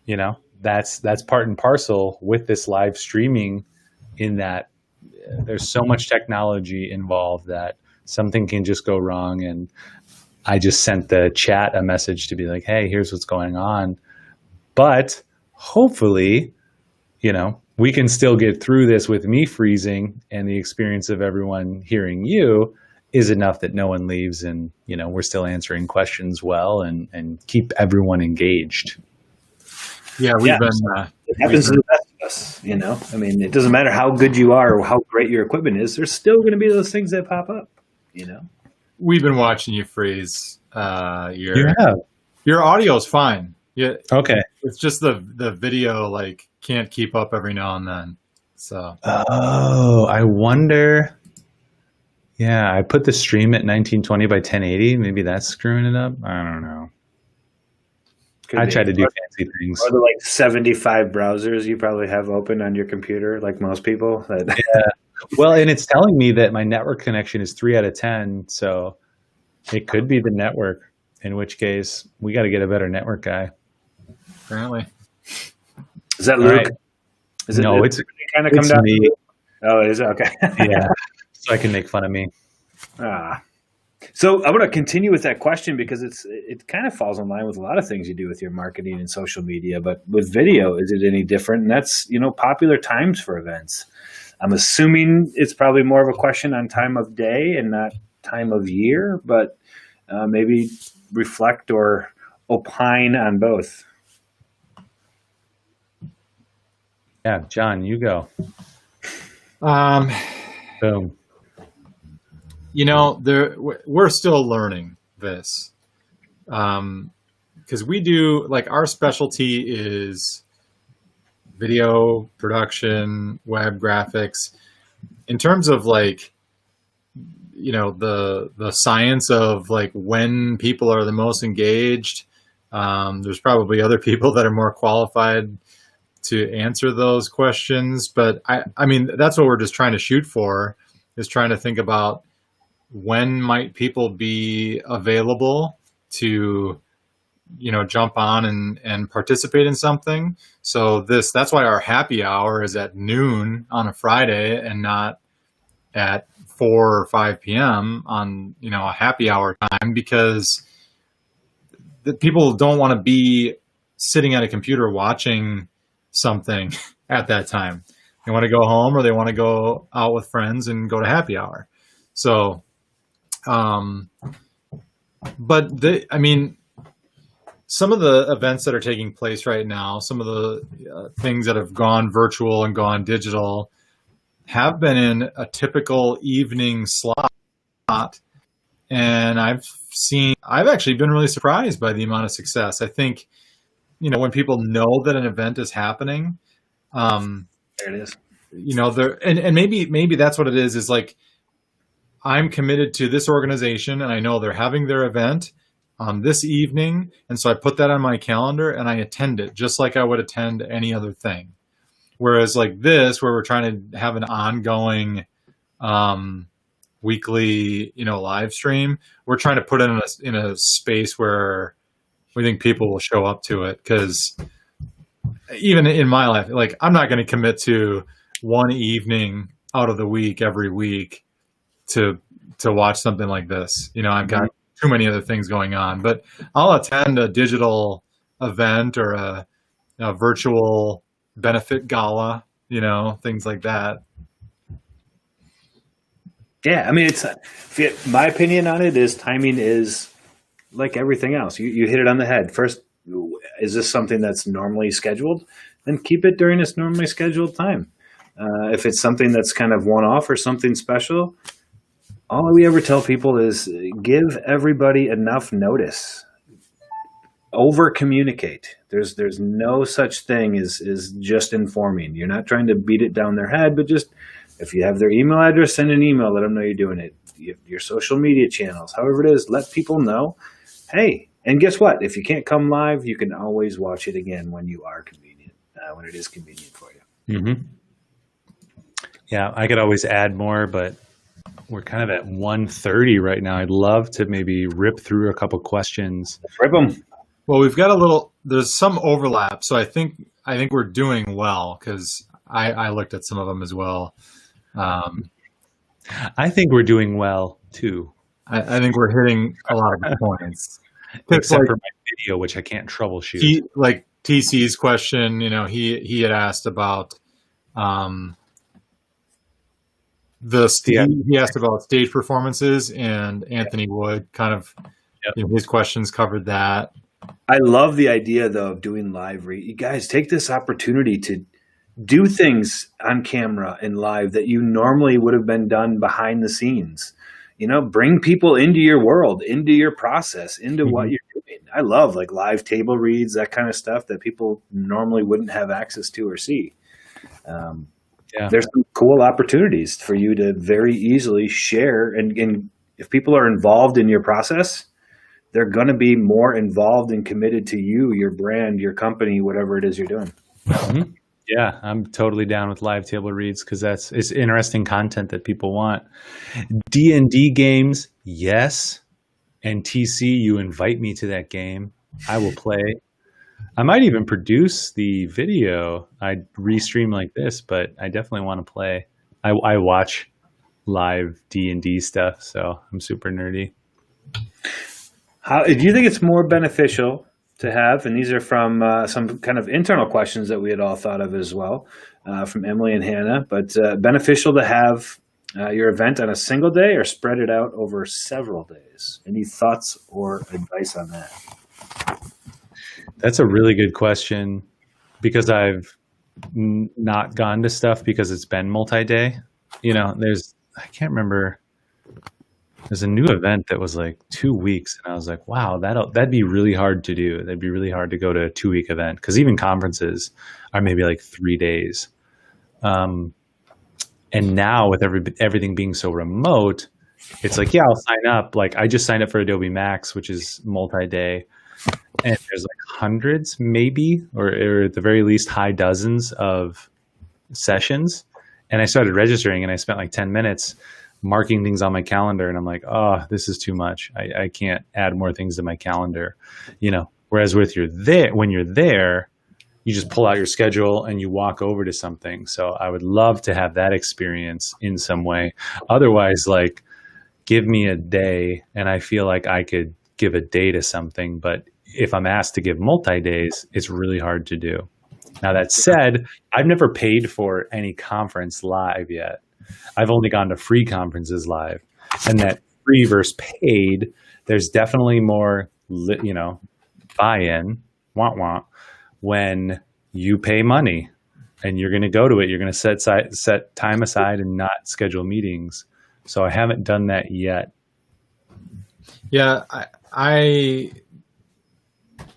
[SPEAKER 1] you know, that's part and parcel with this live streaming in that there's so much technology involved that something can just go wrong. And I just sent the chat a message to be like, hey, here's what's going on. But hopefully, we can still get through this with me freezing, and the experience of everyone hearing you is enough that no one leaves, and we're still answering questions well and keep everyone engaged.
[SPEAKER 2] Yeah, we've been.
[SPEAKER 3] It happens to the best of us. I mean, it doesn't matter how good you are or how great your equipment is. There's still going to be those things that pop up.
[SPEAKER 2] We've been watching you freeze.
[SPEAKER 1] You have.
[SPEAKER 2] Your audio is fine. Yeah.
[SPEAKER 1] Okay.
[SPEAKER 2] It's just the video can't keep up every now and then. So.
[SPEAKER 1] Oh, I wonder. Yeah, I put the stream at 1920 by 1080. Maybe that's screwing it up. I don't know. I try to do fancy things.
[SPEAKER 3] Or the 75 browsers you probably have open on your computer, like most people.
[SPEAKER 1] Yeah. Well, and it's telling me that my network connection is 3 out of 10, so it could be the network. In which case, we got to get a better network guy.
[SPEAKER 2] Apparently.
[SPEAKER 3] Is that Luke?
[SPEAKER 1] Right. No, it's
[SPEAKER 3] kind of come down
[SPEAKER 1] me.
[SPEAKER 3] To Luke? Oh, it is okay.
[SPEAKER 1] Yeah, so I can make fun of me.
[SPEAKER 3] So I'm going to continue with that question because it kind of falls in line with a lot of things you do with your marketing and social media. But with video, is it any different? And that's popular times for events. I'm assuming it's probably more of a question on time of day and not time of year, but maybe reflect or opine on both.
[SPEAKER 1] Yeah, John, you go. Boom.
[SPEAKER 2] We're still learning this because we do our specialty is video production, web graphics. In terms of the science of when people are the most engaged, there's probably other people that are more qualified to answer those questions. But I mean, that's what we're just trying to shoot for, is trying to think about when might people be available to, jump on and participate in something. So that's why our happy hour is at noon on a Friday and not at 4 or 5 p.m. on, a happy hour time, because the people don't want to be sitting at a computer watching something at that time. They want to go home, or they want to go out with friends and go to happy hour. So, some of the events that are taking place right now, some of the things that have gone virtual and gone digital have been in a typical evening slot. And I've actually been really surprised by the amount of success. I think, when people know that an event is happening,
[SPEAKER 3] there it is.
[SPEAKER 2] And maybe that's what it is I'm committed to this organization, and I know they're having their event this evening, and so I put that on my calendar and I attend it just like I would attend any other thing. Whereas this, where we're trying to have an ongoing weekly, live stream, we're trying to put it in a space where we think people will show up to it. Because even in my life, I'm not going to commit to one evening out of the week every week to watch something like this. I've got too many other things going on, but I'll attend a digital event or a virtual benefit gala, things like that.
[SPEAKER 3] Yeah, I mean, my opinion on it is timing is like everything else. You hit it on the head. First, is this something that's normally scheduled? Then keep it during its normally scheduled time. If it's something that's kind of one-off or something special, all we ever tell people is give everybody enough notice. Over communicate. There's no such thing as just informing. You're not trying to beat it down their head, but just if you have their email address, send an email, let them know you're doing it. Your social media channels, however it is, let people know. Hey, and guess what? If you can't come live, you can always watch it again when you are convenient, when it is convenient for you.
[SPEAKER 1] Mm-hmm. Yeah, I could always add more, but we're kind of at 1:30 right now. I'd love to maybe rip through a couple questions.
[SPEAKER 3] Rip them.
[SPEAKER 2] Well, we've got there's some overlap, so I think we're doing well, because I looked at some of them as well.
[SPEAKER 1] I think we're doing well too.
[SPEAKER 2] I think we're hitting a lot of the points.
[SPEAKER 1] Except for my video, which I can't troubleshoot.
[SPEAKER 2] TC's question, he had asked about he asked about stage performances, and Anthony Wood kind of his questions covered that.
[SPEAKER 3] I love the idea though of doing live. You guys take this opportunity to do things on camera and live that you normally would have been done behind the scenes. Bring people into your world, into your process, into what you're doing. I love like live table reads, that kind of stuff that people normally wouldn't have access to or see. There's some cool opportunities for you to very easily share. And if people are involved in your process, they're going to be more involved and committed to you, your brand, your company, whatever it is you're doing.
[SPEAKER 1] Mm-hmm. Yeah, I'm totally down with live table reads because it's interesting content that people want. D&D games, yes. And TC, you invite me to that game, I will play. I might even produce the video. I'd restream like this, but I definitely want to play. I watch live D&D stuff, so I'm super nerdy.
[SPEAKER 3] Do you think it's more beneficial to have, and these are from some kind of internal questions that we had all thought of as well, from Emily and Hannah, but beneficial to have your event on a single day or spread it out over several days? Any thoughts or advice on that?
[SPEAKER 1] That's a really good question because I've not gone to stuff because it's been multi-day. I can't remember. There's a new event that was like 2 weeks, and I was like, wow, that'd be really hard to do. That'd be really hard to go to a 2-week event because even conferences are maybe like 3 days. And now with everything being so remote, it's like, yeah, I'll sign up. Like I just signed up for Adobe Max, which is multi-day. And there's like hundreds maybe, or at the very least high dozens of sessions. And I started registering and I spent like 10 minutes marking things on my calendar. And I'm like, oh, this is too much. I can't add more things to my calendar, whereas when you're there, you just pull out your schedule and you walk over to something. So I would love to have that experience in some way. Otherwise, like give me a day and I feel like I could give a day to something, but if I'm asked to give multi-days, it's really hard to do. Now, that said, I've never paid for any conference live yet. I've only gone to free conferences live. And that free versus paid, there's definitely more, buy-in, when you pay money and you're going to go to it. You're going to set time aside and not schedule meetings. So I haven't done that yet.
[SPEAKER 2] Yeah, I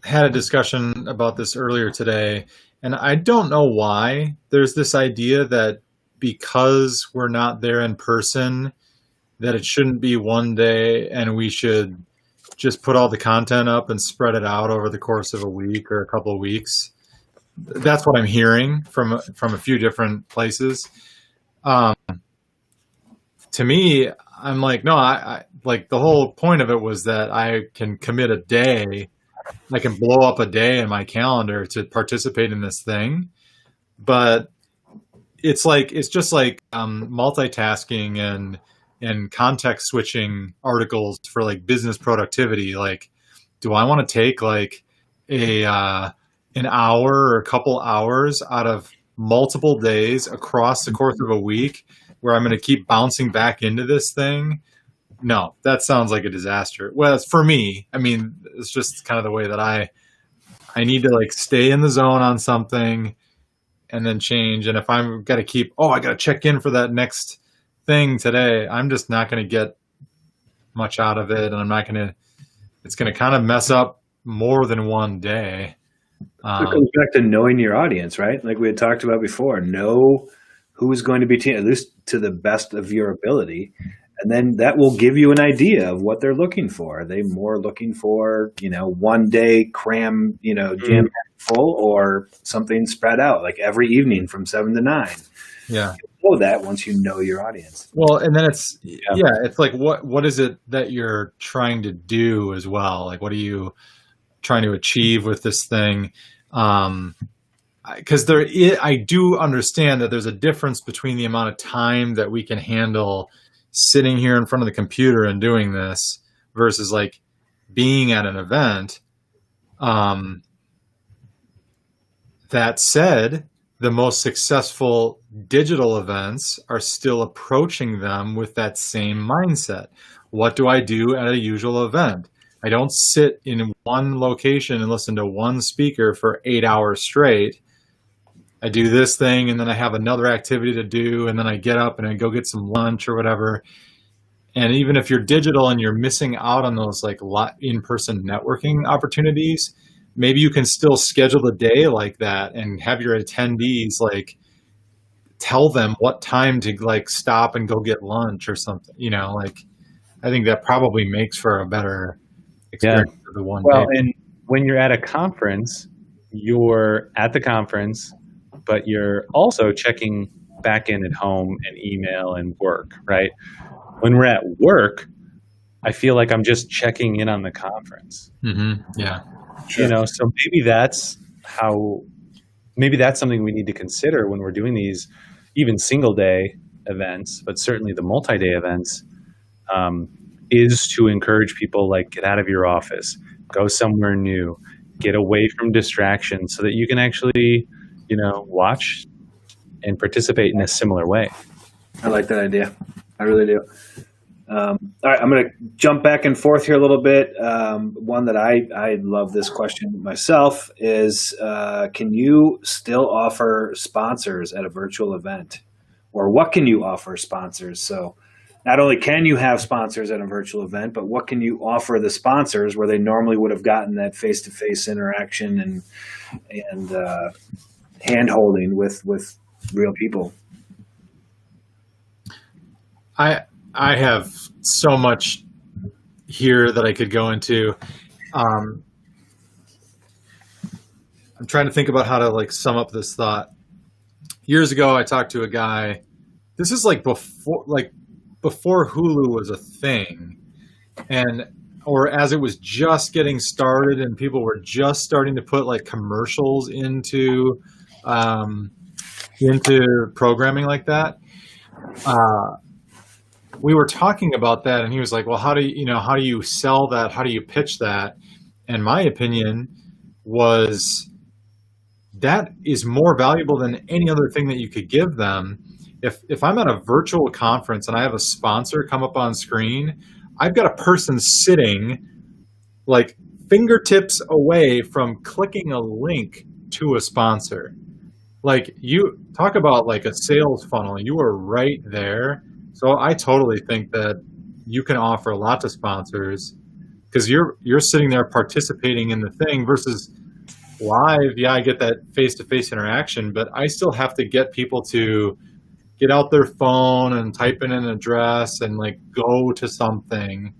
[SPEAKER 2] had a discussion about this earlier today, and I don't know why there's this idea that because we're not there in person, that it shouldn't be one day and we should just put all the content up and spread it out over the course of a week or a couple of weeks. That's what I'm hearing from a few different places. To me, I'm like, no, I like the whole point of it was that I can commit a day. I can blow up a day in my calendar to participate in this thing, but it's just like multitasking and context switching articles for like business productivity. Like, do I want to take like an hour or a couple hours out of multiple days across the course of a week where I'm going to keep bouncing back into this thing? No, that sounds like a disaster. Well, for me, I mean, it's just kind of the way that I need to like stay in the zone on something and then change. And if I'm got to I got to check in for that next thing today, I'm just not going to get much out of it. And it's going to kind of mess up more than one day.
[SPEAKER 3] It comes back to knowing your audience, right? Like we had talked about before, know who is going to be, at least to the best of your ability. And then that will give you an idea of what they're looking for. Are they more looking for, one day cram, jam full, or something spread out like every evening from 7 to 9?
[SPEAKER 2] Yeah.
[SPEAKER 3] You'll know that once you know your audience.
[SPEAKER 2] Well, and then it's like, what is it that you're trying to do as well? Like, what are you trying to achieve with this thing? Because I do understand that there's a difference between the amount of time that we can handle sitting here in front of the computer and doing this versus like being at an event. That said, the most successful digital events are still approaching them with that same mindset. What do I do at a usual event? I don't sit in one location and listen to one speaker for 8 hours straight. I do this thing, and then I have another activity to do, and then I get up and I go get some lunch or whatever. And even if you're digital and you're missing out on those like in-person networking opportunities, maybe you can still schedule a day like that and have your attendees like tell them what time to like stop and go get lunch or something. You know, like I think that probably makes for a better experience for the one
[SPEAKER 1] Well,
[SPEAKER 2] day.
[SPEAKER 1] and when you're at a conference, you're at the conference, but you're also checking back in at home and email and work, right? When we're at work, I feel like I'm just checking in on the conference.
[SPEAKER 2] Mm-hmm. Yeah.
[SPEAKER 1] You know, so maybe that's something we need to consider when we're doing these even single day events, but certainly the multi-day events, is to encourage people like get out of your office, go somewhere new, get away from distractions so that you can actually, you know, watch and participate in a similar way.
[SPEAKER 3] I like that idea. I really do. All right, I'm going to jump back and forth here a little bit. One that I love this question myself is, can you still offer sponsors at a virtual event? Or what can you offer sponsors? So not only can you have sponsors at a virtual event, but what can you offer the sponsors where they normally would have gotten that face-to-face interaction and hand-holding with real people?
[SPEAKER 2] I have so much here that I could go into. I'm trying to think about how to like sum up this thought. Years ago, I talked to a guy. This is like before Hulu was a thing, or as it was just getting started, and people were just starting to put like commercials into programming like that. We were talking about that, and he was like, well, how do you sell that? How do you pitch that? And my opinion was that is more valuable than any other thing that you could give them. If I'm at a virtual conference and I have a sponsor come up on screen, I've got a person sitting like fingertips away from clicking a link to a sponsor. Like, you talk about like a sales funnel, you are right there. So I totally think that you can offer a lot to sponsors because you're sitting there participating in the thing versus live. Yeah, I get that face-to-face interaction, but I still have to get people to get out their phone and type in an address and like go to something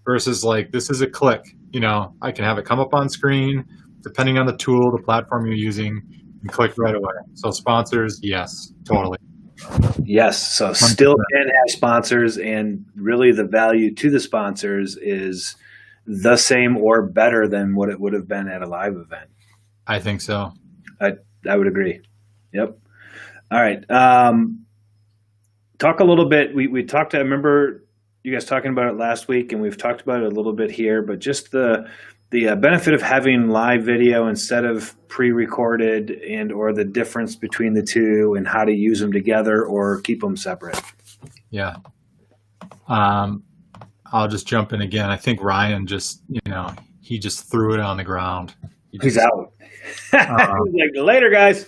[SPEAKER 2] versus like this is a click. You know, I can have it come up on screen depending on the tool, the platform you're using, and click right away. So sponsors, yes, totally.
[SPEAKER 3] Yes. So still can have sponsors, and really the value to the sponsors is the same or better than what it would have been at a live event.
[SPEAKER 2] I think so.
[SPEAKER 3] I would agree. Yep. All right. Talk a little bit. We talked, I remember you guys talking about it last week, and we've talked about it a little bit here, but just the benefit of having live video instead of pre-recorded, and or the difference between the two and how to use them together or keep them separate.
[SPEAKER 2] Yeah. I'll just jump in again. I think Ryan just, he just threw it on the ground.
[SPEAKER 3] He's out. He's like, later, guys.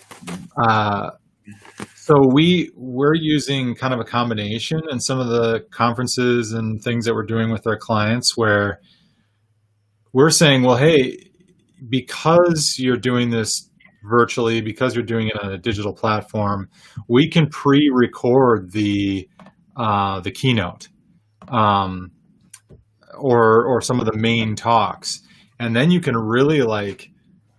[SPEAKER 2] So we're using kind of a combination in some of the conferences and things that we're doing with our clients where we're saying, well, hey, because you're doing this virtually, because you're doing it on a digital platform, we can pre-record the keynote or some of the main talks, and then you can really like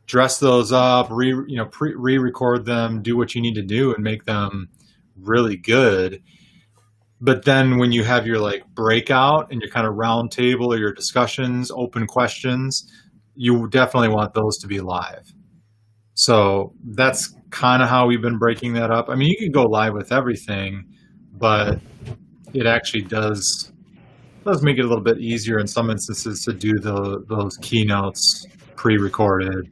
[SPEAKER 2] dress those up, re-record them, do what you need to do, and make them really good. But then when you have your like breakout and your kind of round table or your discussions, open questions, you definitely want those to be live. So that's kind of how we've been breaking that up. I mean, you can go live with everything, but it actually does make it a little bit easier in some instances to do those keynotes pre-recorded.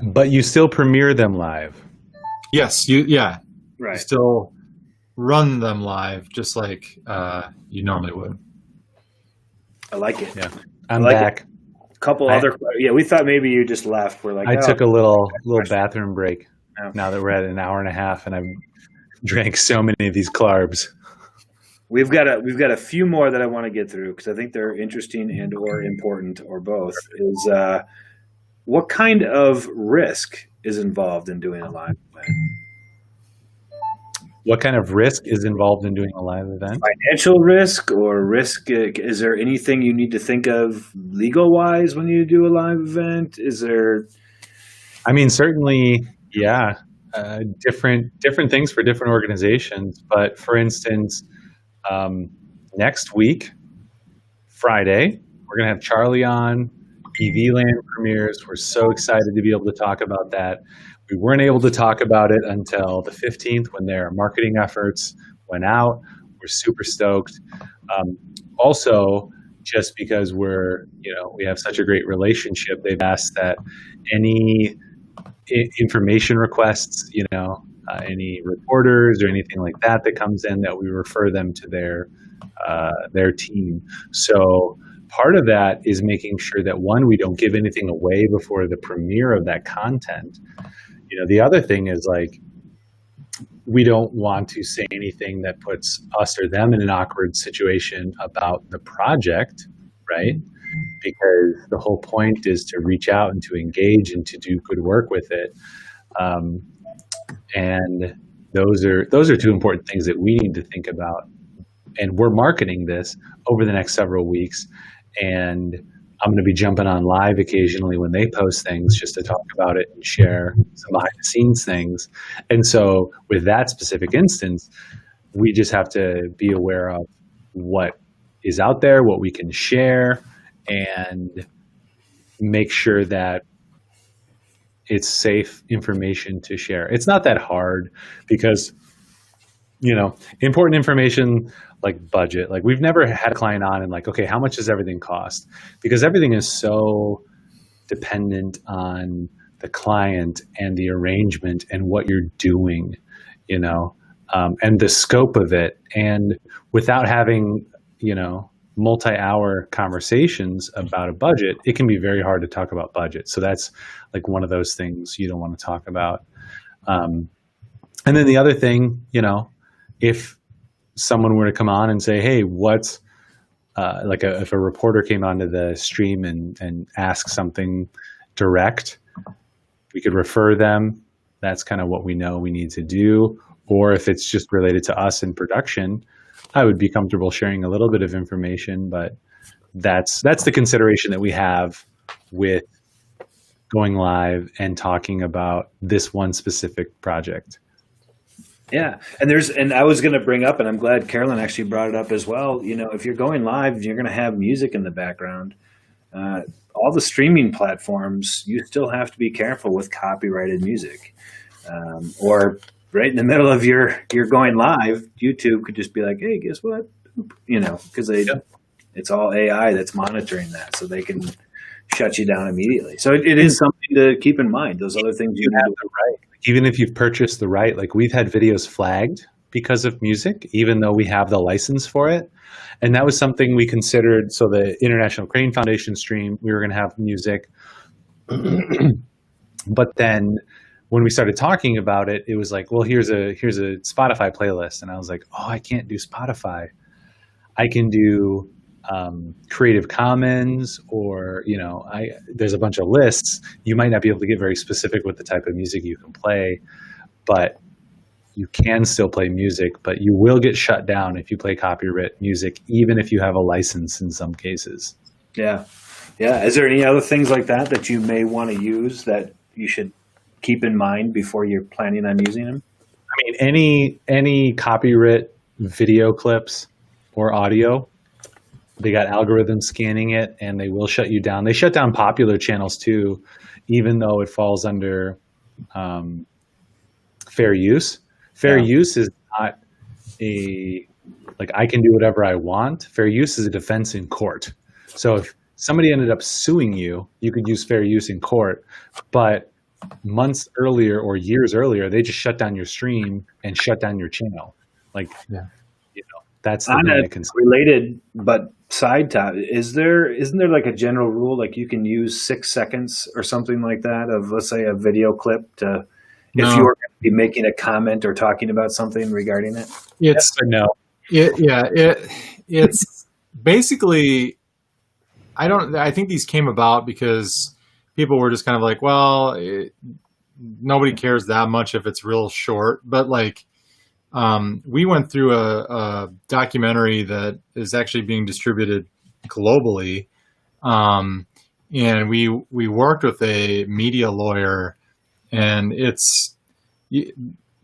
[SPEAKER 1] But you still premiere them live.
[SPEAKER 2] Yes, you
[SPEAKER 3] Right.
[SPEAKER 2] still run them live just like you normally would.
[SPEAKER 3] I like it.
[SPEAKER 1] Yeah. I'm
[SPEAKER 3] like
[SPEAKER 1] back.
[SPEAKER 3] A couple other. Yeah, we thought maybe you just left. We're like,
[SPEAKER 1] I took a little bathroom break.
[SPEAKER 3] Oh.
[SPEAKER 1] Now that we're at an hour and a half, and I've drank so many of these carbs.
[SPEAKER 3] We've got a few more that I want to get through because I think they're interesting and or important or both. Is what kind of risk is involved in doing a live event?
[SPEAKER 1] What kind of risk is involved in doing a live event?
[SPEAKER 3] Financial risk or risk? Is there anything you need to think of legal wise when you do a live event? Is there?
[SPEAKER 1] I mean, certainly, yeah. Different things for different organizations. But for instance, next week, Friday, we're going to have Charlie on. EV Land premieres. We're so excited to be able to talk about that. We weren't able to talk about it until the 15th when their marketing efforts went out. We're super stoked. Also, just because we have such a great relationship, they've asked that any information requests, any reporters or anything like that comes in, that we refer them to their team. So part of that is making sure that, one, we don't give anything away before the premiere of that content. The other thing is, like, we don't want to say anything that puts us or them in an awkward situation about the project, right? Because the whole point is to reach out and to engage and to do good work with it. And those are two important things that we need to think about. And we're marketing this over the next several weeks. And I'm going to be jumping on live occasionally when they post things, just to talk about it and share some behind the scenes things. And so with that specific instance, we just have to be aware of what is out there, what we can share, and make sure that it's safe information to share. It's not that hard because, important information like budget, like we've never had a client on and like, okay, how much does everything cost? Because everything is so dependent on the client and the arrangement and what you're doing, and the scope of it. And without having, multi-hour conversations about a budget, it can be very hard to talk about budget. So that's like one of those things you don't want to talk about. And then the other thing, if someone were to come on and say, hey, what's if a reporter came onto the stream and ask something direct, we could refer them. That's kind of what we know we need to do. Or if it's just related to us in production, I would be comfortable sharing a little bit of information, but that's the consideration that we have with going live and talking about this one specific project.
[SPEAKER 3] Yeah. And I was going to bring up, and I'm glad Carolyn actually brought it up as well. If you're going live, you're going to have music in the background. All the streaming platforms, you still have to be careful with copyrighted music. Or right in the middle of your going live, YouTube could just be like, hey, guess what? Because it's all AI that's monitoring that, so they can shut you down immediately. So it is something to keep in mind. Those other things you have the right.
[SPEAKER 1] Even if you've purchased the right, like we've had videos flagged because of music, even though we have the license for it. And that was something we considered. So the International Crane Foundation stream, we were going to have music. But then when we started talking about it, it was like, well, here's a Spotify playlist. And I was like, oh, I can't do Spotify. I can do Creative Commons, or there's a bunch of lists. You might not be able to get very specific with the type of music you can play, but you can still play music. But you will get shut down if you play copyright music, even if you have a license in some cases.
[SPEAKER 3] Yeah. Is there any other things like that you may want to use that you should keep in mind before you're planning on using them?
[SPEAKER 1] I mean, any copyright video clips or audio, they got algorithms scanning it, and they will shut you down. They shut down popular channels too, even though it falls under fair use. Fair use is not I can do whatever I want. Fair use is a defense in court. So if somebody ended up suing you, you could use fair use in court. But months earlier or years earlier, they just shut down your stream and shut down your channel. Like,
[SPEAKER 2] Yeah.
[SPEAKER 1] that's the
[SPEAKER 3] On
[SPEAKER 1] thing
[SPEAKER 3] a
[SPEAKER 1] that can.
[SPEAKER 3] related but side topic, isn't there like a general rule, like you can use 6 seconds or something like that of, let's say, a video clip to, if
[SPEAKER 2] No.
[SPEAKER 3] you were going to be making a comment or talking about something regarding it?
[SPEAKER 2] It's
[SPEAKER 1] No.
[SPEAKER 2] it's basically, I think these came about because people were just kind of like, well, nobody cares that much if it's real short, but like, we went through a documentary that is actually being distributed globally. And we worked with a media lawyer, and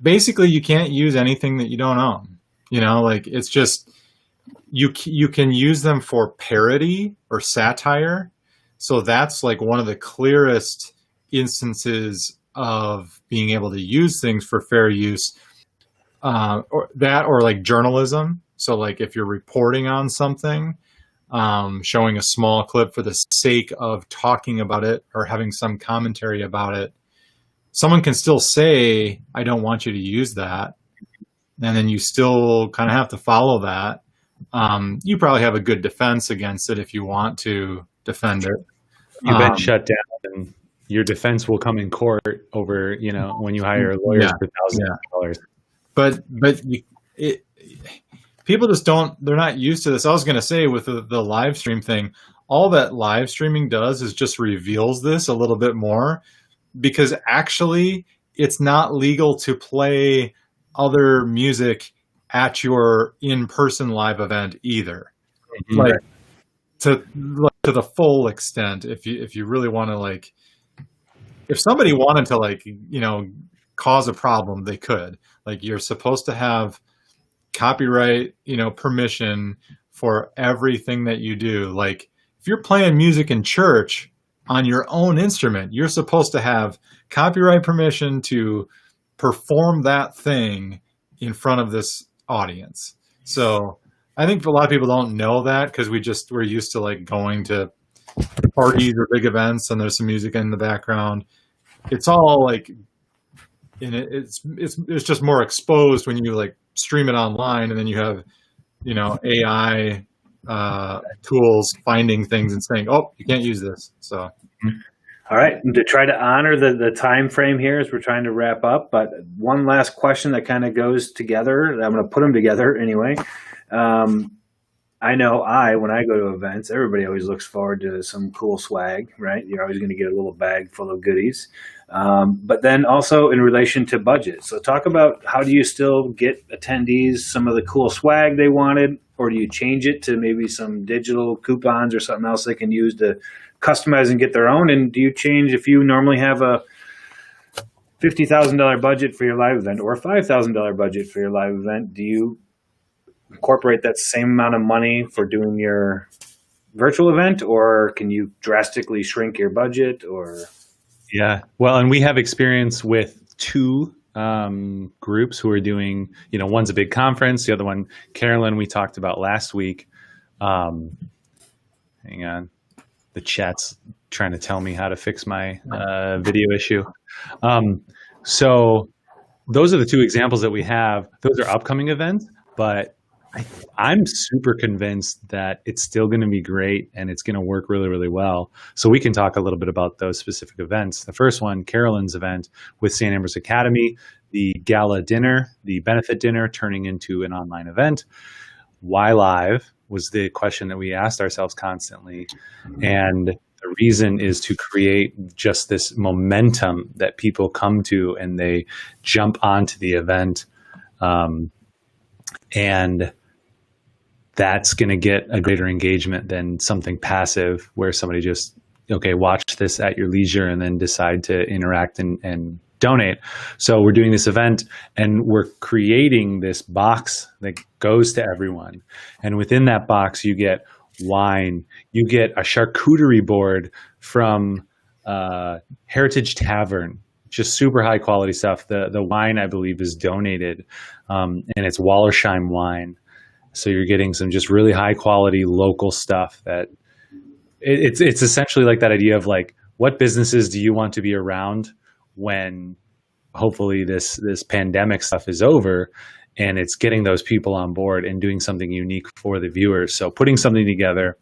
[SPEAKER 2] basically you can't use anything that you don't own, like it's just, you can use them for parody or satire. So that's like one of the clearest instances of being able to use things for fair use. Or like journalism. So like if you're reporting on something, showing a small clip for the sake of talking about it or having some commentary about it, someone can still say, I don't want you to use that. And then you still kind of have to follow that. You probably have a good defense against it if you want to defend it.
[SPEAKER 1] You've been shut down, and your defense will come in court over, when you hire lawyers for thousands of dollars. But
[SPEAKER 2] people just they're not used to this. I was going to say with the live stream thing, all that live streaming does is just reveals this a little bit more, because actually it's not legal to play other music at your in-person live event either. Mm-hmm. Like to the full extent, if you really want to, like, if somebody wanted to, like, cause a problem, they could. Like, you're supposed to have copyright, permission for everything that you do. Like, if you're playing music in church on your own instrument, you're supposed to have copyright permission to perform that thing in front of this audience. So I think a lot of people don't know that, because we're used to, like, going to parties or big events and there's some music in the background. It's all like, and it's just more exposed when you, like, stream it online, and then you have, AI tools finding things and saying, oh, you can't use this. So,
[SPEAKER 3] all right, and to try to honor the time frame here as we're trying to wrap up, but one last question that kind of goes together. I'm going to put them together anyway. I know when I go to events, everybody always looks forward to some cool swag, right? You're always going to get a little bag full of goodies. But then also in relation to budget. So talk about, how do you still get attendees some of the cool swag they wanted, or do you change it to maybe some digital coupons or something else they can use to customize and get their own? And do you change, if you normally have a $50,000 budget for your live event or a $5,000 budget for your live event, do you incorporate that same amount of money for doing your virtual event, or can you drastically shrink your budget? Or
[SPEAKER 1] yeah, well, and we have experience with two groups who are doing, one's a big conference, the other one, Carolyn, we talked about last week. Hang on, the chat's trying to tell me how to fix my video issue. So those are the two examples that we have. Those are upcoming events, but I'm super convinced that it's still going to be great and it's going to work really, really well. So we can talk a little bit about those specific events. The first one, Carolyn's event with St. Ambrose Academy, the gala dinner, the benefit dinner turning into an online event. Why live was the question that we asked ourselves constantly. And the reason is to create just this momentum that people come to and they jump onto the event. And that's going to get a greater engagement than something passive where somebody just, okay, watch this at your leisure and then decide to interact and donate. So we're doing this event and we're creating this box that goes to everyone. And within that box, you get wine, you get a charcuterie board from Heritage Tavern, just super high quality stuff. The wine, I believe, is donated, and it's Wallersheim wine. So you're getting some just really high quality local stuff that it's essentially like that idea of, like, what businesses do you want to be around when hopefully this pandemic stuff is over, and it's getting those people on board and doing something unique for the viewers. So putting something together,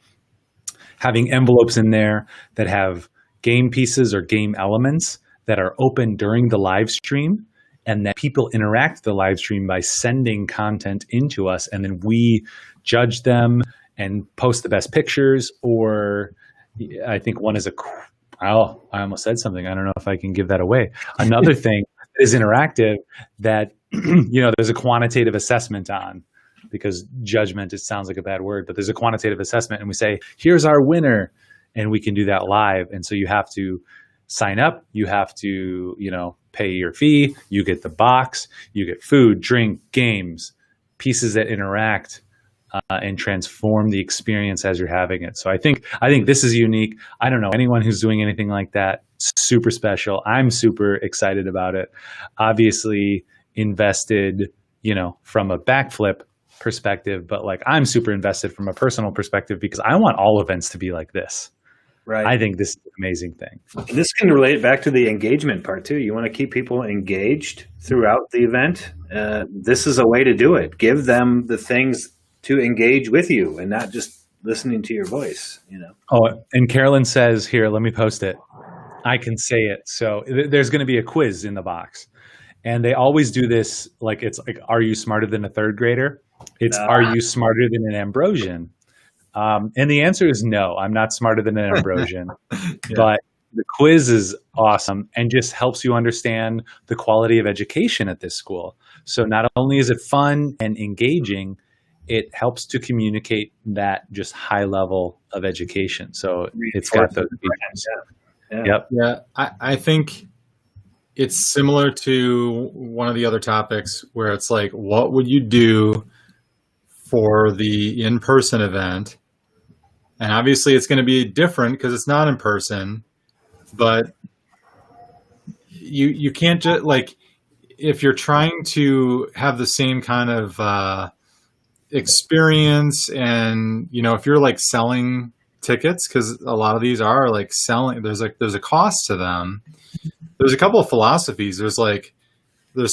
[SPEAKER 1] having envelopes in there that have game pieces or game elements that are open during the live stream, and that people interact with the live stream by sending content into us, and then we judge them and post the best pictures. Or I think one is I almost said something. I don't know if I can give that away. Another thing is interactive that, there's a quantitative assessment on, because judgment, it sounds like a bad word, but there's a quantitative assessment, and we say, here's our winner, and we can do that live. And so you have to sign up, you have to, pay your fee, you get the box, you get food, drink, games, pieces that interact and transform the experience as you're having it. So I think this is unique. I don't know anyone who's doing anything like that. Super special. I'm super excited about it. Obviously invested, from a backflip perspective, but like I'm super invested from a personal perspective, because I want all events to be like this.
[SPEAKER 3] Right.
[SPEAKER 1] I think this is an amazing thing.
[SPEAKER 3] And this can relate back to the engagement part too. You want to keep people engaged throughout the event. This is a way to do it. Give them the things to engage with you, and not just listening to your voice.
[SPEAKER 1] Oh, and Carolyn says here, let me post it. I can say it. So there's going to be a quiz in the box, and they always do this. Like, it's like, are you smarter than a third grader? It's, are you smarter than an Ambrosian? And the answer is no, I'm not smarter than an Ambrosian. But the quiz is awesome and just helps you understand the quality of education at this school. So not only is it fun and engaging, it helps to communicate that just high level of education. So it's got those features. Yep.
[SPEAKER 2] Yeah, I think it's similar to one of the other topics where it's like, what would you do for the in-person event? And obviously it's going to be different because it's not in person, but you can't just, like, if you're trying to have the same kind of experience, and if you're like selling tickets, because a lot of these are like selling, there's a cost to them. There's a couple of philosophies. There's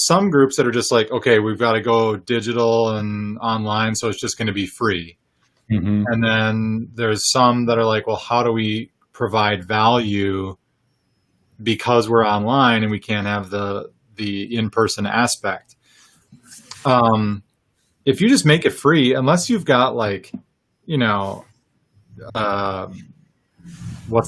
[SPEAKER 2] some groups that are just like, okay, we've got to go digital and online, so it's just going to be free. Mm-hmm. And then there's some that are like, well, how do we provide value because we're online and we can't have the in-person aspect? If you just make it free, unless you've got like, what's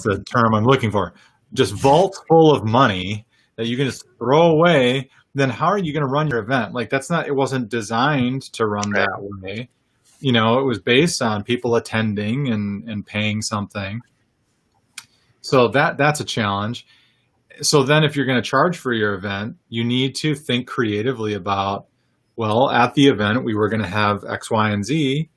[SPEAKER 2] the term I'm looking for? Just vault full of money that you can just throw away, then how are you going to run your event? Like, it wasn't designed to run that way. It was based on people attending and paying something. So that's a challenge. So then if you're going to charge for your event, you need to think creatively about, well, at the event, we were going to have X, Y, and Z.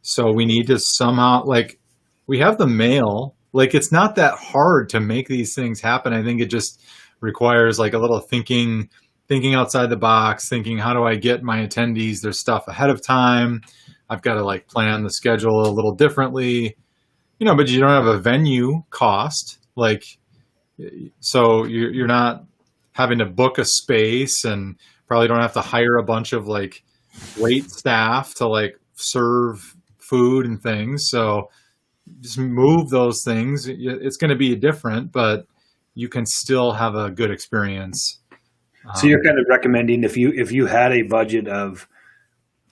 [SPEAKER 2] So we need to somehow, like, we have the mail. Like, it's not that hard to make these things happen. I think it just requires like a little thinking outside the box, thinking, how do I get my attendees their stuff ahead of time? I've got to like plan the schedule a little differently, but you don't have a venue cost. Like, so you're not having to book a space, and probably don't have to hire a bunch of like wait staff to like serve food and things. So just move those things. It's going to be different, but you can still have a good experience.
[SPEAKER 3] So you're kind of recommending, if you had a budget of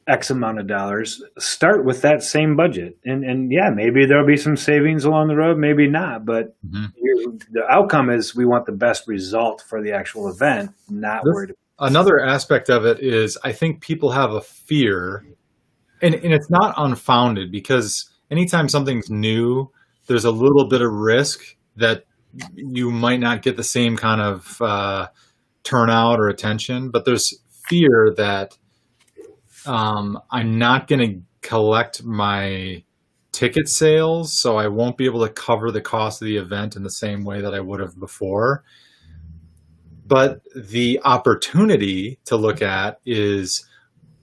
[SPEAKER 3] X amount of dollars, start with that same budget. And yeah, maybe there'll be some savings along the road, maybe not. But the outcome is we want the best result for the actual event, not worried about.
[SPEAKER 2] Another aspect of it is I think people have a fear, and it's not unfounded, because anytime something's new, there's a little bit of risk that you might not get the same kind of turnout or attention. But there's fear that I'm not going to collect my ticket sales, so I won't be able to cover the cost of the event in the same way that I would have before. But the opportunity to look at is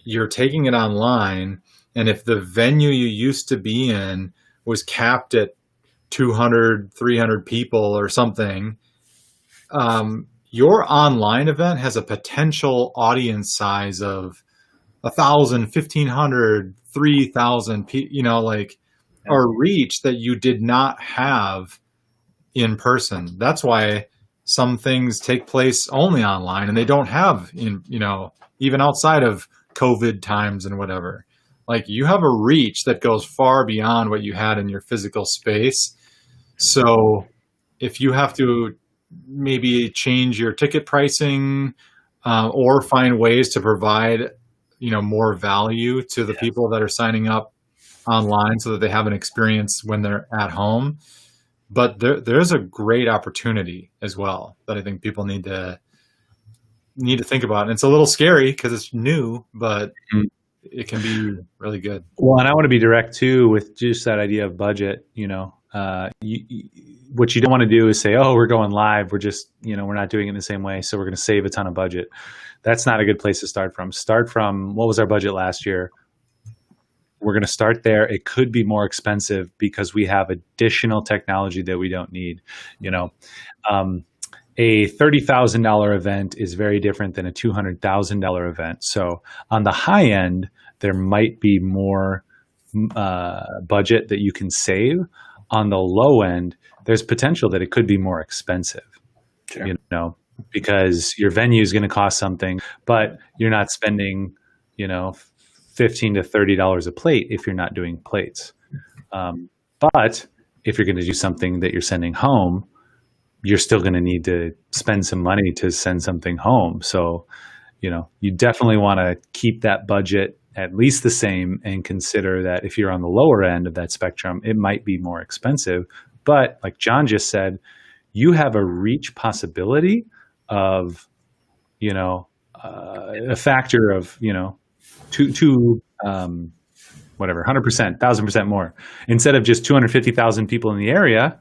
[SPEAKER 2] you're taking it online, and if the venue you used to be in was capped at 200, 300 people or something, your online event has a potential audience size of 1,000, 1,500, 3,000, like a reach that you did not have in person. That's why some things take place only online and they don't have even outside of COVID times and whatever. Like you have a reach that goes far beyond what you had in your physical space. So if you have to maybe change your ticket pricing or find ways to provide, more value to the people that are signing up online so that they have an experience when they're at home. But there's a great opportunity as well that I think people need to think about. And it's a little scary because it's new, but it can be really good.
[SPEAKER 1] Well, and I want to be direct too with just that idea of budget. What you don't want to do is say, "Oh, we're going live. We're just, we're not doing it in the same way, so we're going to save a ton of budget." That's not a good place to start from. Start from what was our budget last year? We're going to start there. It could be more expensive because we have additional technology that we don't need. A $30,000 event is very different than a $200,000 event. So on the high end, there might be more budget that you can save. On the low end, there's potential that it could be more expensive. Sure. Because your venue is going to cost something, but you're not spending, $15 to $30 a plate if you're not doing plates. But if you're going to do something that you're sending home, you're still going to need to spend some money to send something home. So, you definitely want to keep that budget at least the same and consider that if you're on the lower end of that spectrum, it might be more expensive. But like John just said, you have a reach possibility of, a factor of, 100%, 1,000% more. Instead of just 250,000 people in the area,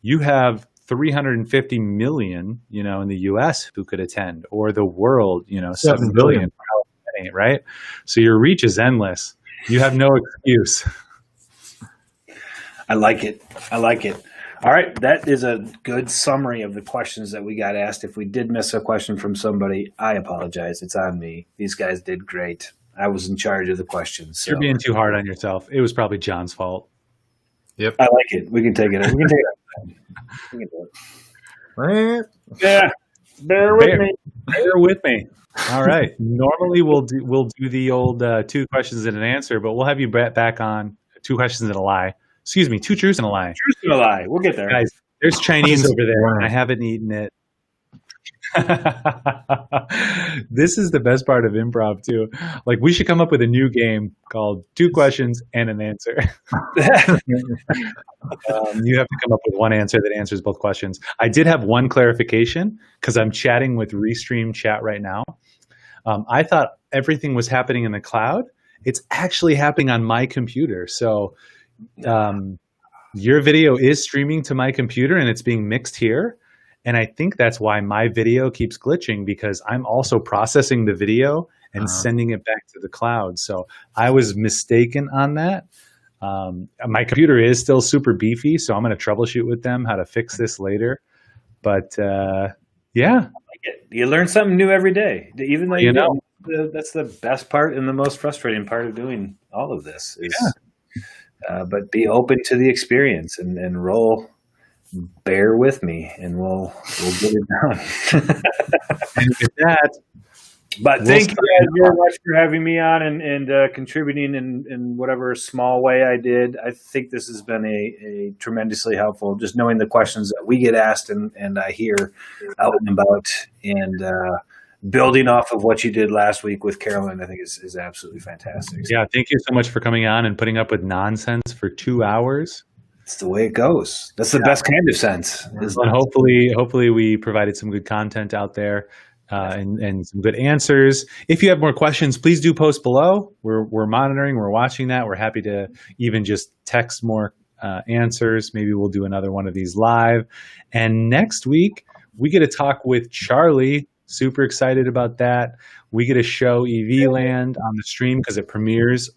[SPEAKER 1] you have 350 million, in the U.S. who could attend, or the world, 7 billion, right? So your reach is endless. You have no excuse.
[SPEAKER 3] I like it. All right, that is a good summary of the questions that we got asked. If we did miss a question from somebody, I apologize. It's on me. These guys did great. I was in charge of the questions. So.
[SPEAKER 1] You're being too hard on yourself. It was probably John's fault.
[SPEAKER 2] Yep.
[SPEAKER 3] I like it. We can take it. We can do it. Yeah. Bear with me.
[SPEAKER 1] All right. Normally we'll do the old 2 questions and an answer, but we'll have you back on 2 questions and a lie. Excuse me, 2 truths and a lie.
[SPEAKER 3] Truth and a lie. We'll get there.
[SPEAKER 1] Guys, there's Chinese over there, and I haven't eaten it. This is the best part of improv, too. Like, we should come up with a new game called 2 questions and an answer. You have to come up with one answer that answers both questions. I did have one clarification because I'm chatting with Restream Chat right now. I thought everything was happening in the cloud. It's actually happening on my computer. So your video is streaming to my computer and it's being mixed here. And I think that's why my video keeps glitching, because I'm also processing the video and sending it back to the cloud. So I was mistaken on that. My computer is still super beefy, so I'm going to troubleshoot with them how to fix this later. But yeah.
[SPEAKER 3] You learn something new every day. Even though that's the best part and the most frustrating part of doing all of this. But be open to the experience and roll. Bear with me, and we'll get it done.
[SPEAKER 1] And with that,
[SPEAKER 3] but thank you guys very much for having me on and contributing in whatever small way I did. I think this has been a tremendously helpful. Just knowing the questions that we get asked and I hear out and about, and building off of what you did last week with Carolyn, I think is absolutely fantastic.
[SPEAKER 1] Yeah, thank you so much for coming on and putting up with nonsense for 2 hours.
[SPEAKER 3] It's the way it goes. That's the best kind of sense.
[SPEAKER 1] And hopefully we provided some good content out there and some good answers. If you have more questions, please do post below. We're monitoring. We're watching that. We're happy to even just text more answers. Maybe we'll do another one of these live. And next week, we get to talk with Charlie. Super excited about that. We get to show EV Land on the stream because it premieres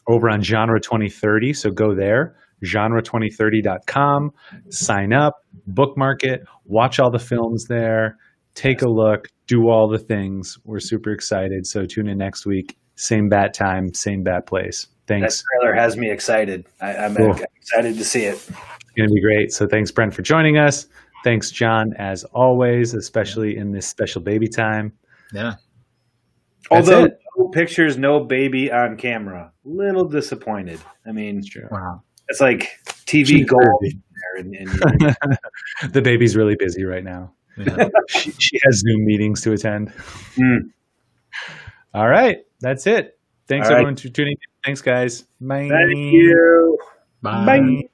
[SPEAKER 1] over on Genre 2030, so go there. genre2030.com. Sign up, bookmark it, watch all the films there, take a look, do all the things. We're super excited. So tune in next week. Same bat time, same bat place. Thanks.
[SPEAKER 3] That trailer has me excited. I'm
[SPEAKER 1] Cool.
[SPEAKER 3] excited to see it.
[SPEAKER 1] It's going to be great. So thanks, Brent, for joining us. Thanks, John, as always, especially in this special baby time.
[SPEAKER 2] Yeah.
[SPEAKER 1] That's
[SPEAKER 3] Although
[SPEAKER 1] it.
[SPEAKER 3] no pictures, no baby on camera. Little disappointed. I mean,
[SPEAKER 2] Wow.
[SPEAKER 3] it's like TV
[SPEAKER 2] She's
[SPEAKER 3] gold
[SPEAKER 2] curvy.
[SPEAKER 3] there. And
[SPEAKER 1] The baby's really busy right now.
[SPEAKER 2] Yeah.
[SPEAKER 1] She has Zoom meetings to attend.
[SPEAKER 3] Mm.
[SPEAKER 1] All right. That's it. Thanks,
[SPEAKER 3] All right.
[SPEAKER 1] everyone, for tuning in. Thanks, guys. Bye.
[SPEAKER 3] Thank you.
[SPEAKER 2] Bye.
[SPEAKER 3] Bye.